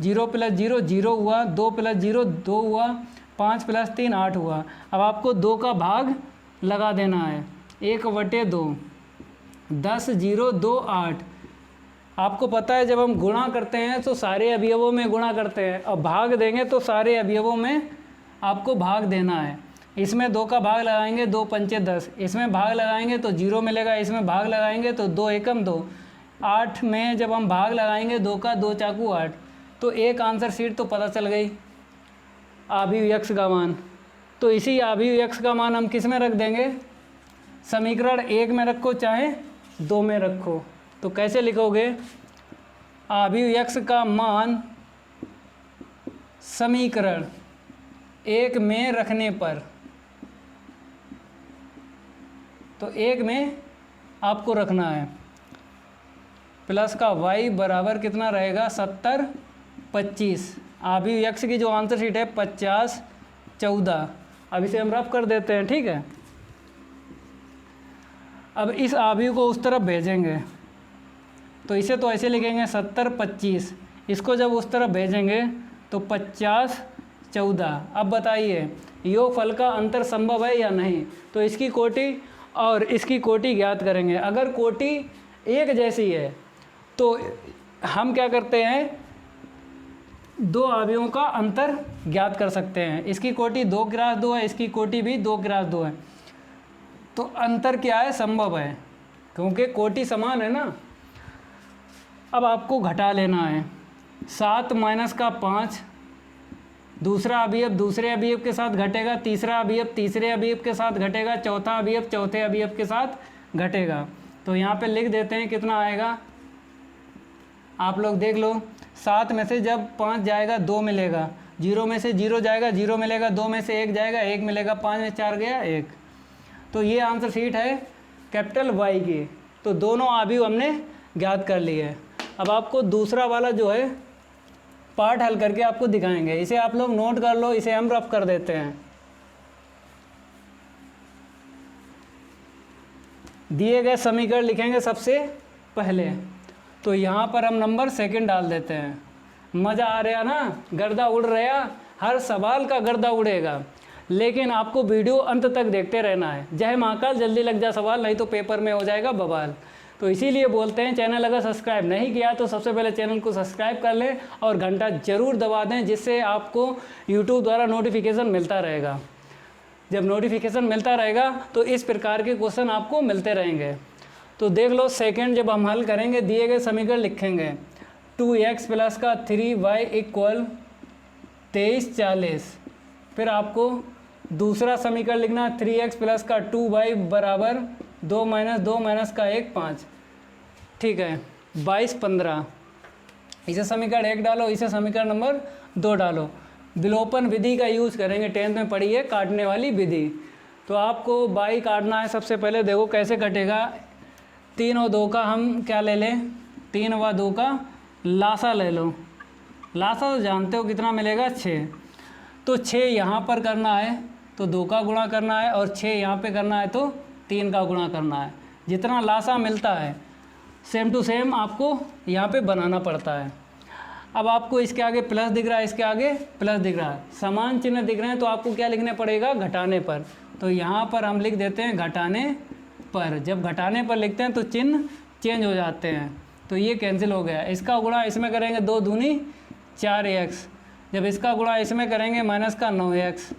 0 + 0 0 हुआ, 2 + 0 2 हुआ, 5 + 3 8 हुआ। अब आपको 2 का भाग लगा देना है, 1/2, 10 0 2 8। आपको पता है जब हम गुणा करते हैं तो सारे अवयवों में गुणा करते हैं और भाग देंगे तो सारे अवयवों में आपको भाग देना है। इसमें 2 का भाग लगाएंगे, 2 पंचे 10, इसमें भाग लगाएंगे तो 0 मिलेगा, इसमें भाग लगाएंगे तो 2 एकम 2, 8 में जब हम भाग लगाएंगे 2 का 2 चाकू 8, तो एक आंसर शीट तो पता चल गई। आव्यूह यक्स का मान, तो इसी आव्यूह यक्स का मान हम किस में रख देंगे, समीकरण 1 में रखो चाहे 2 में रखो। तो कैसे लिखोगे, आव्यूह यक्स का मान समीकरण 1 में रखने पर, तो 1 में आपको रखना है, प्लस का y बराबर कितना रहेगा 70 25। आव्यूह यक्स की जो आंसर शीट है 50 14। अब इसे हम रफ कर देते हैं, ठीक है। अब इस आव्यूह को उस तरफ भेजेंगे, तो इसे तो ऐसे लिखेंगे 70 25, इसको जब उस तरफ भेजेंगे तो 50 14। अब बताइए योगफल का अंतर संभव है या नहीं, तो इसकी कोटि और इसकी कोटि ज्ञात करेंगे। अगर कोटि एक जैसी है तो हम क्या करते हैं, दो आव्यूहों का अंतर ज्ञात कर सकते हैं। इसकी कोटि 2x2 है, इसकी कोटि भी 2x2 है, तो अंतर क्या है, संभव है, क्योंकि कोटि समान है ना। अब आपको घटा लेना है, 7 माइनस का 5, दूसरा अवयव दूसरे अवयव के साथ घटेगा, तीसरा अवयव तीसरे अवयव के साथ घटेगा, चौथा अवयव चौथे अवयव के साथ घटेगा। तो यहाँ पे लिख देते हैं कितना आएगा, आप लोग देख लो। 7 में से जब 5 जाएगा 2 मिलेगा, 0 में से 0 जाएगा 0 मिलेगा, 2 में से 1 जाएगा 1 मिलेगा, 5 में 4 गया 1। तो ये आंसर शीट है कैपिटल वाई की। तो दोनों आव्यूह हमने ज्ञात कर लिए। अब आपको दूसरा वाला जो है पार्ट हल करके आपको दिखाएंगे, इसे आप लोग नोट कर लो, इसे हम रफ कर देते हैं। दिए गए समीकरण लिखेंगे सबसे पहले, तो यहाँ पर हम नंबर 2 डाल देते हैं। मज़ा आ रहा ना, गर्दा उड़ रहा, हर सवाल का गर्दा उड़ेगा, लेकिन आपको वीडियो अंत तक देखते रहना है। जय महाकाल, जल्दी लग जा सवाल, नहीं तो पेपर में हो जाएगा बवाल। तो इसीलिए बोलते हैं चैनल अगर सब्सक्राइब नहीं किया तो सबसे पहले चैनल को सब्सक्राइब कर लें और घंटा ज़रूर दबा दें, जिससे आपको यूट्यूब द्वारा नोटिफिकेशन मिलता रहेगा। जब नोटिफिकेशन मिलता रहेगा तो इस प्रकार के क्वेश्चन आपको मिलते रहेंगे। तो देख लो, सेकंड जब हम हल करेंगे, दिए गए समीकरण लिखेंगे 2x प्लस का 3y इक्वल 23 40। फिर आपको दूसरा समीकरण लिखना 3x प्लस का 2y बराबर 2 माइनस का 1 5, ठीक है, 22 15। इसे समीकरण 1 डालो, इसे समीकरण नंबर 2 डालो। विलोपन विधि का यूज़ करेंगे, 10th में पढ़ी है काटने वाली विधि। तो आपको बाई काटना है। सबसे पहले देखो कैसे कटेगा, 3 और 2 का हम क्या ले लें, 3 व 2 का लासा ले लो। लासा तो जानते हो कितना मिलेगा, 6। तो 6 यहाँ पर करना है तो 2 का गुणा करना है, और 6 यहाँ पे करना है तो 3 का गुणा करना है। जितना लासा मिलता है सेम टू सेम आपको यहाँ पे बनाना पड़ता है। अब आपको इसके आगे प्लस दिख रहा है, इसके आगे प्लस दिख रहा है, समान चिन्ह दिख रहे हैं, तो आपको क्या लिखने पड़ेगा, घटाने पर। तो यहाँ पर हम लिख देते हैं घटाने पर। जब घटाने पर लिखते हैं तो चिन्ह चेंज हो जाते हैं, तो ये कैंसिल हो गया। इसका गुणा इसमें करेंगे 2 दूनी 4x, जब इसका गुणा इसमें करेंगे माइनस का 9x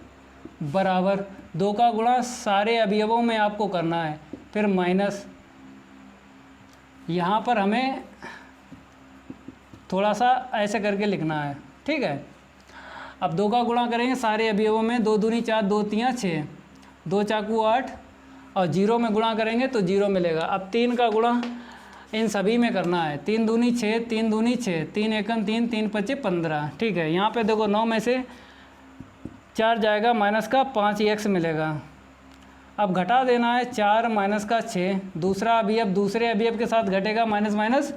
बराबर 2 का गुणा सारे अवयवों में आपको करना है, फिर माइनस। यहाँ पर हमें थोड़ा सा ऐसे करके लिखना है, ठीक है। अब 2 का गुणा करेंगे सारे अवयवों में, 2 दूनी 4 2 3 6, 2 चाकू 8, और 0 में गुणा करेंगे तो 0 मिलेगा। अब 3 का गुणा इन सभी में करना है, 3 दूनी 6 3 दूनी 6, 3 एकम 3 3 पच्चे 15, ठीक है। यहाँ पे देखो 9 में से 4 जाएगा, माइनस का 5x मिलेगा। अब घटा देना है, 4 माइनस का 6, दूसरा अवयव दूसरे अवयव के साथ घटेगा, माइनस माइनस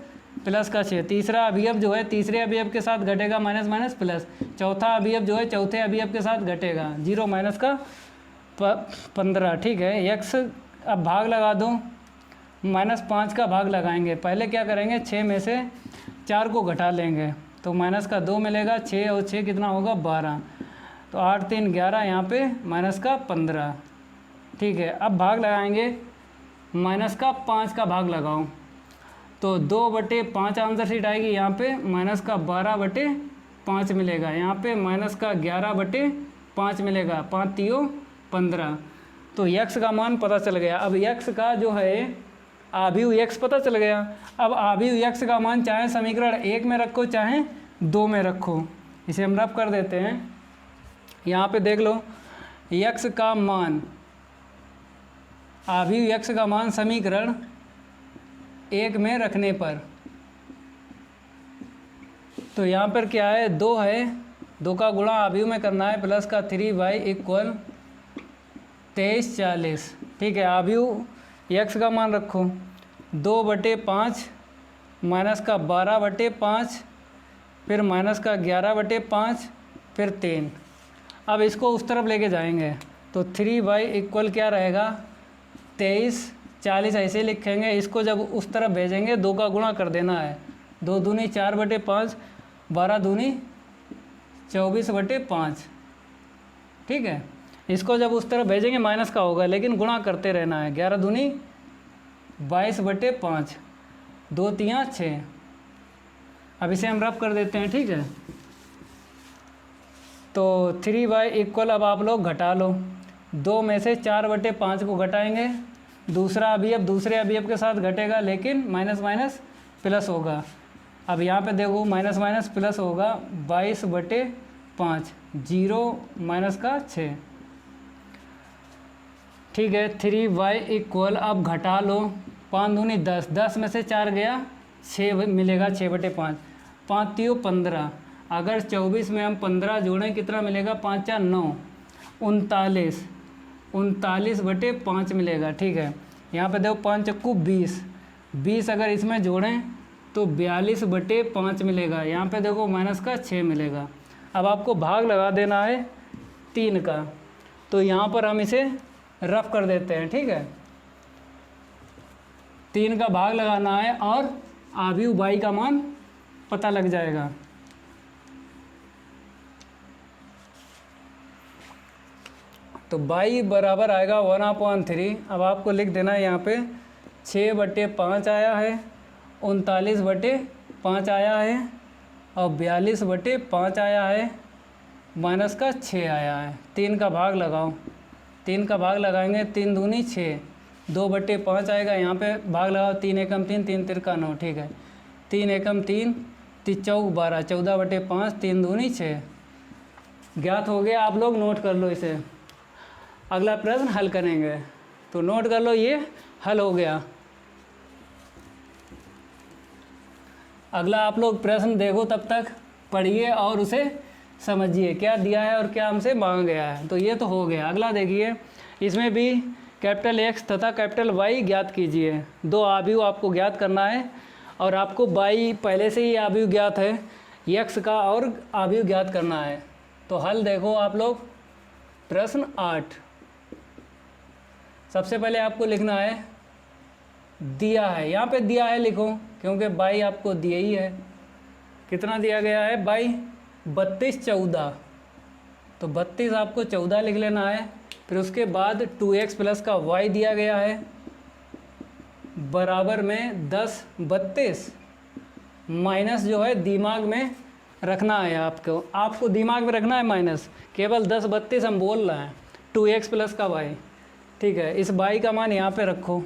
प्लस का 6, तीसरा अवयव जो है तीसरे अवयव के साथ घटेगा, माइनस माइनस प्लस, चौथा अवयव जो है चौथे अवयव के साथ घटेगा, 0 माइनस का 15, ठीक है। x अब भाग लगा दो, -5 का भाग लगाएंगे। पहले क्या करेंगे, 6 में से 4 को घटा लेंगे तो माइनस का 2 मिलेगा, 6 और 6 कितना होगा 12, तो 8 3 11, यहाँ पे माइनस का 15, ठीक है। अब भाग लगाएंगे, माइनस का 5 का भाग लगाओ तो 2/5 आंसर शीट आएगी। यहाँ पे माइनस का 12/5 मिलेगा, यहाँ पे माइनस का 11/5 मिलेगा, 5 3 15। तो x का मान पता चल गया। अब x का जो है आव्यूह x पता चल गया। अब आव्यूह x का मान चाहे समीकरण 1 में रखो चाहे 2 में रखो, इसे हम रफ कर देते हैं। यहाँ पे देख लो यक्स का मान, अभी यक्स का मान समीकरण 1 में रखने पर, तो यहाँ पर क्या है 2 है, 2 का गुणा आव्यूह में करना है प्लस का 3y इक्वल 2340। ठीक है, आव्यूह यक्स का मान रखो 2/5 माइनस का 12/5 फिर माइनस का 11/5 फिर 3। अब इसको उस तरफ लेके जाएंगे तो 3y इक्वल क्या रहेगा 2340 ऐसे लिखेंगे। इसको जब उस तरफ भेजेंगे 2 का गुणा कर देना है, 2 दूनी 4/5 12 दूनी 24/5। ठीक है, इसको जब उस तरफ भेजेंगे माइनस का होगा लेकिन गुणा करते रहना है, 11 दूनी 22/5 2 3 6। अब इसे हम रफ कर देते हैं। ठीक है, तो 3y इक्वल, अब आप लोग घटा लो, 2 में से 4/5 को घटाएंगे, दूसरा अवयव दूसरे अवयव के साथ घटेगा लेकिन माइनस माइनस प्लस होगा। अब यहाँ पे देखो माइनस माइनस प्लस होगा 22/5, 0 माइनस का 6। ठीक है, 3y इक्वल, अब घटा लो, 5 दूनी 10, 10 में से 4 गया 6 मिलेगा 6/5, 5 3 15। अगर 24 में हम 15 जोड़ें कितना मिलेगा 5 4 9, 39, 39/5 मिलेगा। ठीक है, यहाँ पे देखो 5 चक्कू 20, 20 अगर इसमें जोड़ें तो 42/5 मिलेगा। यहाँ पे देखो माइनस का 6 मिलेगा। अब आपको भाग लगा देना है 3 का, तो यहाँ पर हम इसे रफ कर देते हैं। ठीक है, 3 का भाग लगाना है और आव्यूह बाई का मान पता लग जाएगा। तो बाई बराबर आएगा 1/3। अब आपको लिख देना है यहाँ पे 6/5 आया है, 39/5 आया है और 42/5 आया है, माइनस का 6 आया है। 3 का भाग लगाओ, 3 का भाग लगाएंगे, 3 दूनी 6, 2/5 आएगा, यहाँ पे भाग लगाओ, 3 एकम 3, 3 तिरका 9। ठीक है, 3 एकम 3, 3 चौक 12, 14/5, 3 दूनी 6। ज्ञात हो गया, आप लोग नोट कर लो इसे। अगला प्रश्न हल करेंगे, तो नोट कर लो, ये हल हो गया। अगला आप लोग प्रश्न देखो, तब तक पढ़िए और उसे समझिए क्या दिया है और क्या हमसे मांगा गया है। तो ये तो हो गया। अगला देखिए, इसमें भी कैपिटल X तथा कैपिटल Y ज्ञात कीजिए। 2 आव्यूह आपको ज्ञात करना है और आपको Y पहले से ही आव्यूह ज्ञात है, X का और आव्यूह ज्ञात करना है। तो हल देखो आप लोग, प्रश्न 8। सबसे पहले आपको लिखना है दिया है, यहाँ पे दिया है लिखो क्योंकि Y आपको दिया ही है। कितना दिया गया है Y 32 14, तो 32 आपको 14 लिख लेना है। फिर उसके बाद 2x प्लस का y दिया गया है बराबर में 10 32, माइनस जो है दिमाग में रखना है, आपको दिमाग में रखना है माइनस, केवल 10 32 हम बोल रहे हैं, 2x प्लस का y। ठीक है, इस y का मान यहाँ पे रखो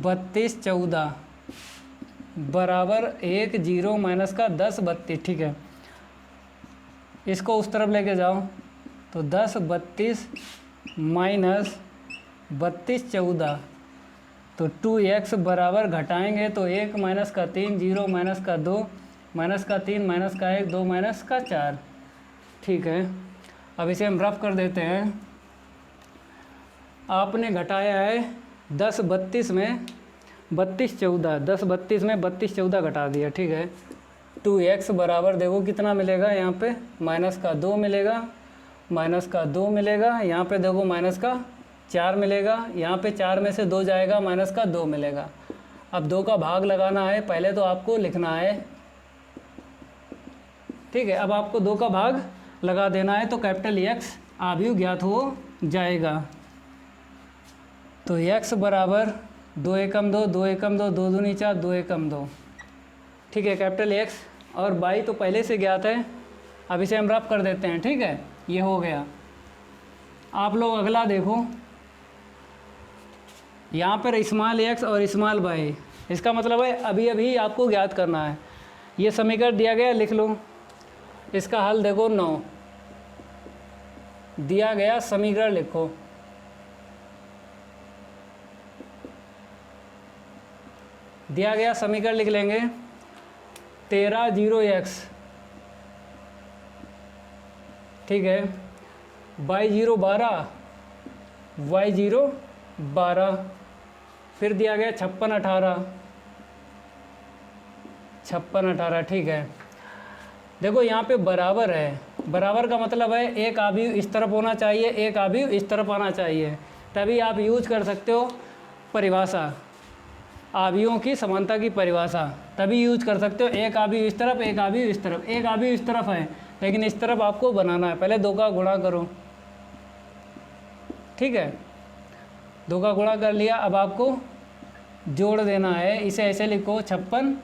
32 14 बराबर 1 0 माइनस का 10 32। ठीक है, इसको उस तरफ लेके जाओ, तो 10 32 माइनस 32 14, तो 2x बराबर घटाएंगे तो 1 माइनस का 3 0 माइनस का 2 माइनस का 3 माइनस का 1 2 माइनस का 4। ठीक है, अब इसे हम रफ कर देते हैं। आपने घटाया है 10 32 में 32 14, 10 32 में 32 14 घटा दिया। ठीक है, 2x बराबर देखो कितना मिलेगा, यहाँ पे माइनस का 2 मिलेगा, माइनस का 2 मिलेगा, यहाँ पे देखो माइनस का 4 मिलेगा, यहाँ पे 4 में से 2 जाएगा, माइनस का 2 मिलेगा। अब 2 का भाग लगाना है, पहले तो आपको लिखना है। ठीक है, अब आपको 2 का भाग लगा देना है, तो कैपिटल X आव्यूह ज्ञात हो जाएगा। तो x बराबर 2 एकम 2 2 एकम 2 2 दूनी 4 2 एकम 2। ठीक है, कैपिटल X और y तो पहले से ज्ञात है, अब इसे हम रफ कर देते हैं। ठीक है, ये हो गया। आप लोग अगला देखो, यहाँ पर स्मॉल x और स्मॉल y, इसका मतलब है अभी अभी आपको ज्ञात करना है। ये समीकरण दिया गया, लिख लो। इसका हल देखो 9। दिया गया समीकरण लिखो। दिया गया समीकरण लिख लेंगे 13 0x, ठीक है, y0 12, y0 12, फिर दिया गया 56 18, 56 18, ठीक है। देखो यहाँ पे बराबर है, बराबर का मतलब है एक आव्यूह इस तरफ होना चाहिए, एक आव्यूह इस तरफ आना चाहिए, तभी आप यूज कर सकते हो परिभाषा, आव्यूहों की समानता की परिभाषा, तभी यूज कर सकते हो। एक आव्यूह इस तरफ, एक आव्यूह इस तरफ, एक आव्यूह इस तरफ है लेकिन इस तरफ आपको बनाना है, पहले 2 का गुणा करो, ठीक है, 2 का गुणा कर लिया, अब आपको जोड़ देना है, इसे ऐसे लिखो 56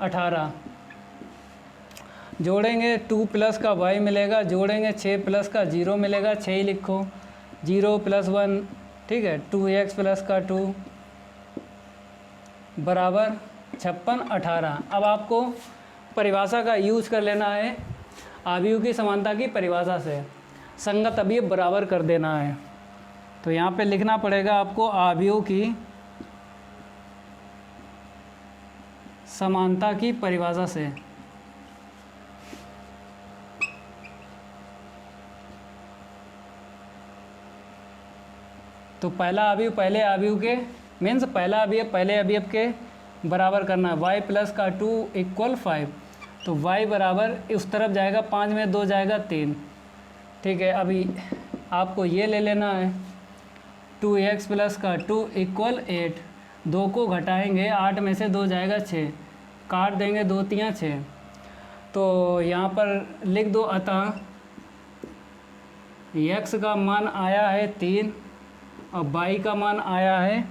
18, जोड़ेंगे 2 प्लस का y मिलेगा, जोड़ेंगे 6 प्लस का 0 मिलेगा, 6 ही लिखो, 0 + 1, ठीक है, 2x प्लस का 2 बराबर 56 18। अब आपको परिभाषा का यूज कर लेना है, आव्यूह की समानता की परिभाषा से संगत अवयव बराबर कर देना है। तो यहाँ पे लिखना पड़ेगा आपको आव्यूह की समानता की परिभाषा से। तो पहला अवयव पहले अवयव के मीन्स पहला अवयव पहले अवयव के बराबर करना है, y प्लस का 2 = 5, तो y बराबर उस तरफ जाएगा, 5 में 2 जाएगा 3, ठीक है। अभी आपको ये ले लेना है 2x प्लस का 2 = 8, 2 को घटाएंगे, 8 में से 2 जाएगा 6, काट देंगे, 2 3 6, तो यहाँ पर लिख दो, अतः x का मान आया है 3 और y का मान आया है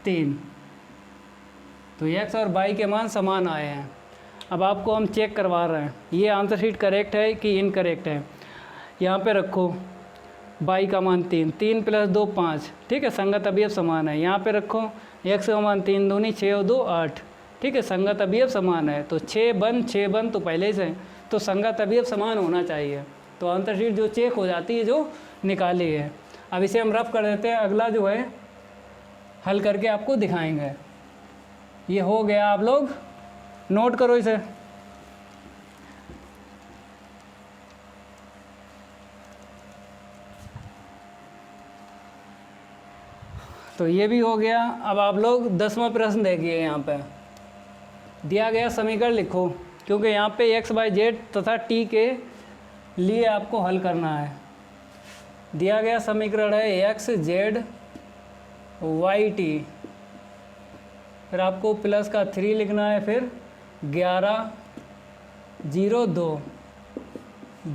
3, तो x और y के मान समान आए हैं। अब आपको हम चेक करवा रहे हैं ये आंसर शीट करेक्ट है कि इनकरेक्ट है। यहाँ पे रखो y का मान 3, 3 + 2 5, ठीक है, संगत अवयव समान है। यहाँ पे रखो x का मान 3 दूनी 6 और 2 8, ठीक है, संगत अवयव समान है, तो 6 बन तो पहले से, तो संगत अवयव समान होना चाहिए, तो आंसर शीट जो चेक हो जाती है जो निकाली है। अब इसे हम रफ कर देते हैं, अगला जो है हल करके आपको दिखाएंगे। ये हो गया, आप लोग नोट करो इसे। तो ये भी हो गया। अब आप लोग 10वां प्रश्न देखिए, यहाँ पे दिया गया समीकरण लिखो, क्योंकि यहाँ पे x y z तथा t के लिए आपको हल करना है। दिया गया समीकरण है x z y t, फिर आपको प्लस का 3 लिखना है, फिर 11 0 2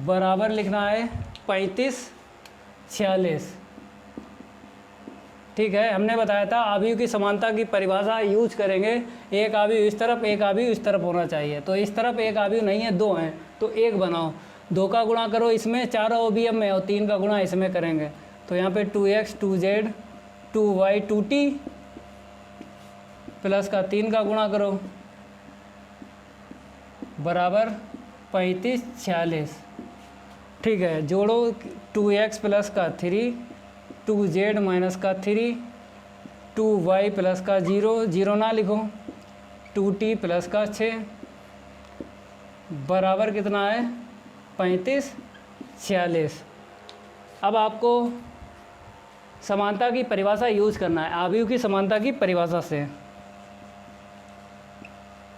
बराबर लिखना है 35 46, ठीक है। हमने बताया था आव्यूह की समानता की परिभाषा यूज करेंगे, एक आव्यूह इस तरफ एक आव्यूह इस तरफ होना चाहिए, तो इस तरफ एक आव्यूह नहीं है, 2 हैं, तो 1 बनाओ, 2 का गुणा करो इसमें, चारों अवयव में, और 3 का गुणा इसमें करेंगे, तो यहाँ पे 2x 2z 2y 2t plus का 3 का गुणा करो बराबर 35 46, ठीक है। जोड़ो 2x प्लस का 3 2z माइनस का 3 2y प्लस का 0 0 ना लिखो 2t प्लस का 6 बराबर कितना है 35 46। अब आपको समानता की परिभाषा यूज करना है, आव्यूह की समानता की परिभाषा से,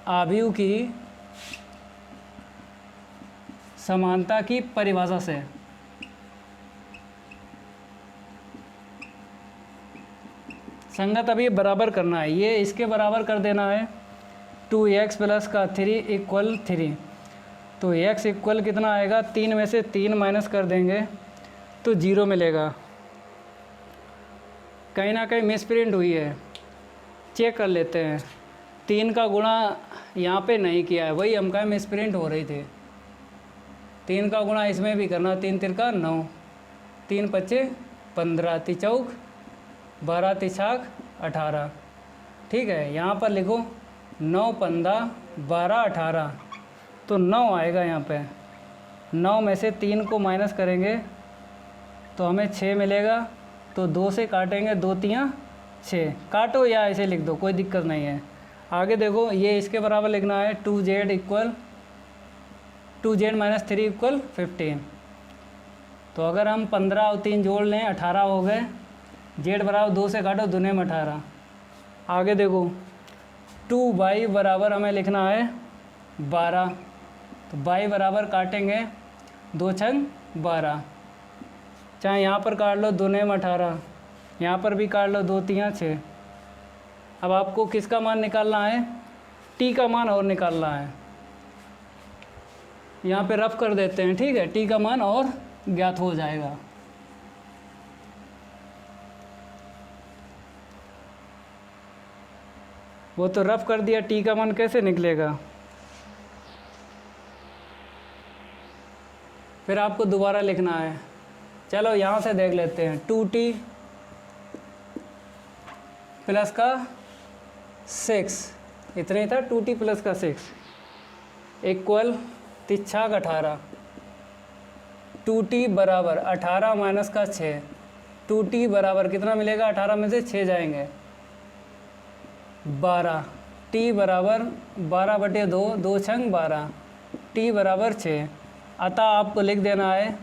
आव्यूह की समानता की परिभाषा से। संगत अवयव बराबर करना है, ये इसके बराबर कर देना है 2x प्लस का 3 = 3, तो x इक्वल कितना आएगा, 3 में से 3 माइनस कर देंगे तो 0 मिलेगा। कहीं ना कहीं मिसप्रिंट हुई है, चेक कर लेते हैं। 3 का गुणा यहाँ पे नहीं किया है, वही हम कहें मिसप्रिंट हो रही थी। 3 का गुणा इसमें भी करना, 3 3 का 9, 3 5 15, 3 चौक 12, 3 छाक 18, ठीक है। यहाँ पर लिखो 9 15 12 18, तो 9 आएगा यहाँ पे। 9 में से 3 को माइनस करेंगे तो हमें 6 मिलेगा। तो 2 से काटेंगे, 2 तियाँ 6, काटो या ऐसे लिख दो, कोई दिक्कत नहीं है। आगे देखो, ये इसके बराबर लिखना है 2z equal 2z minus 3 equal 15। तो अगर हम 15 और 3 जोड़ लें 18 हो गए। z बराबर 2 से काटो, दूने में 18। आगे देखो 2y बराबर हमें लिखना है 12। तो y बराबर काटेंगे 2 छंग 12, चाहे यहाँ पर काट लो, दूने में 18, यहाँ पर भी काट लो, 2 तियाँ 6। अब आपको किसका मान निकालना है? t का मान और निकालना है। यहाँ पे रफ कर देते हैं, ठीक है, t का मान और ज्ञात हो जाएगा। वो तो रफ कर दिया, t का मान कैसे निकलेगा? फिर आपको दोबारा लिखना है। चलो यहाँ से देख लेते हैं। 2t प्लस का 6, इतना ही था, 2t प्लस का 6 इक्वल 18। 2t बराबर 18 माइनस का 6, 2t बराबर कितना मिलेगा? 18 में से 6 जाएंगे 12। t बराबर 12/2, 2 छंग 12, t बराबर 6। अतः आपको लिख देना है,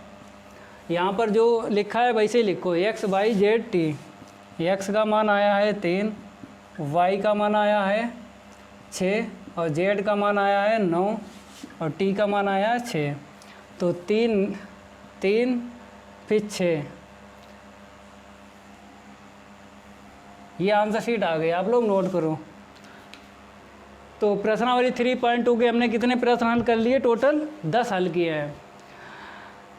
यहाँ पर जो लिखा है वैसे लिखो, x y z t। x का मान आया है 3, y का मान आया है 6 और z का मान आया है 9 और t का मान आया है 6। तो 3 3 फिर 6, ये आंसर शीट आ गई, आप लोग नोट करो। तो प्रश्नावली 3.2 के हमने कितने प्रश्न हल कर लिए? टोटल 10 हल किए हैं।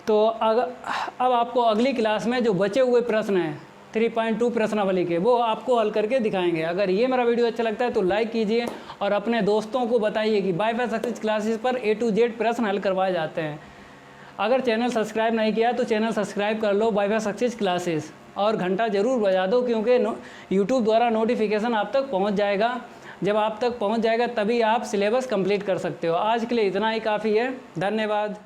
तो अब आपको अगली क्लास में जो बचे हुए प्रश्न हैं 3.2 प्रश्नावली के, वो आपको हल करके दिखाएंगे। अगर ये मेरा वीडियो अच्छा लगता है तो लाइक कीजिए और अपने दोस्तों को बताइए कि वाईफाई सक्सेस क्लासेस पर A to Z प्रश्न हल करवाए जाते हैं। अगर चैनल सब्सक्राइब नहीं किया तो चैनल सब्सक्राइब कर लो वाईफाई सक्सेस क्लासेस, और घंटा ज़रूर बजा दो, क्योंकि यूट्यूब द्वारा नोटिफिकेशन आप तक पहुँच जाएगा। जब आप तक पहुँच जाएगा तभी आप सिलेबस कंप्लीट कर सकते हो। आज के लिए इतना ही काफ़ी है। धन्यवाद।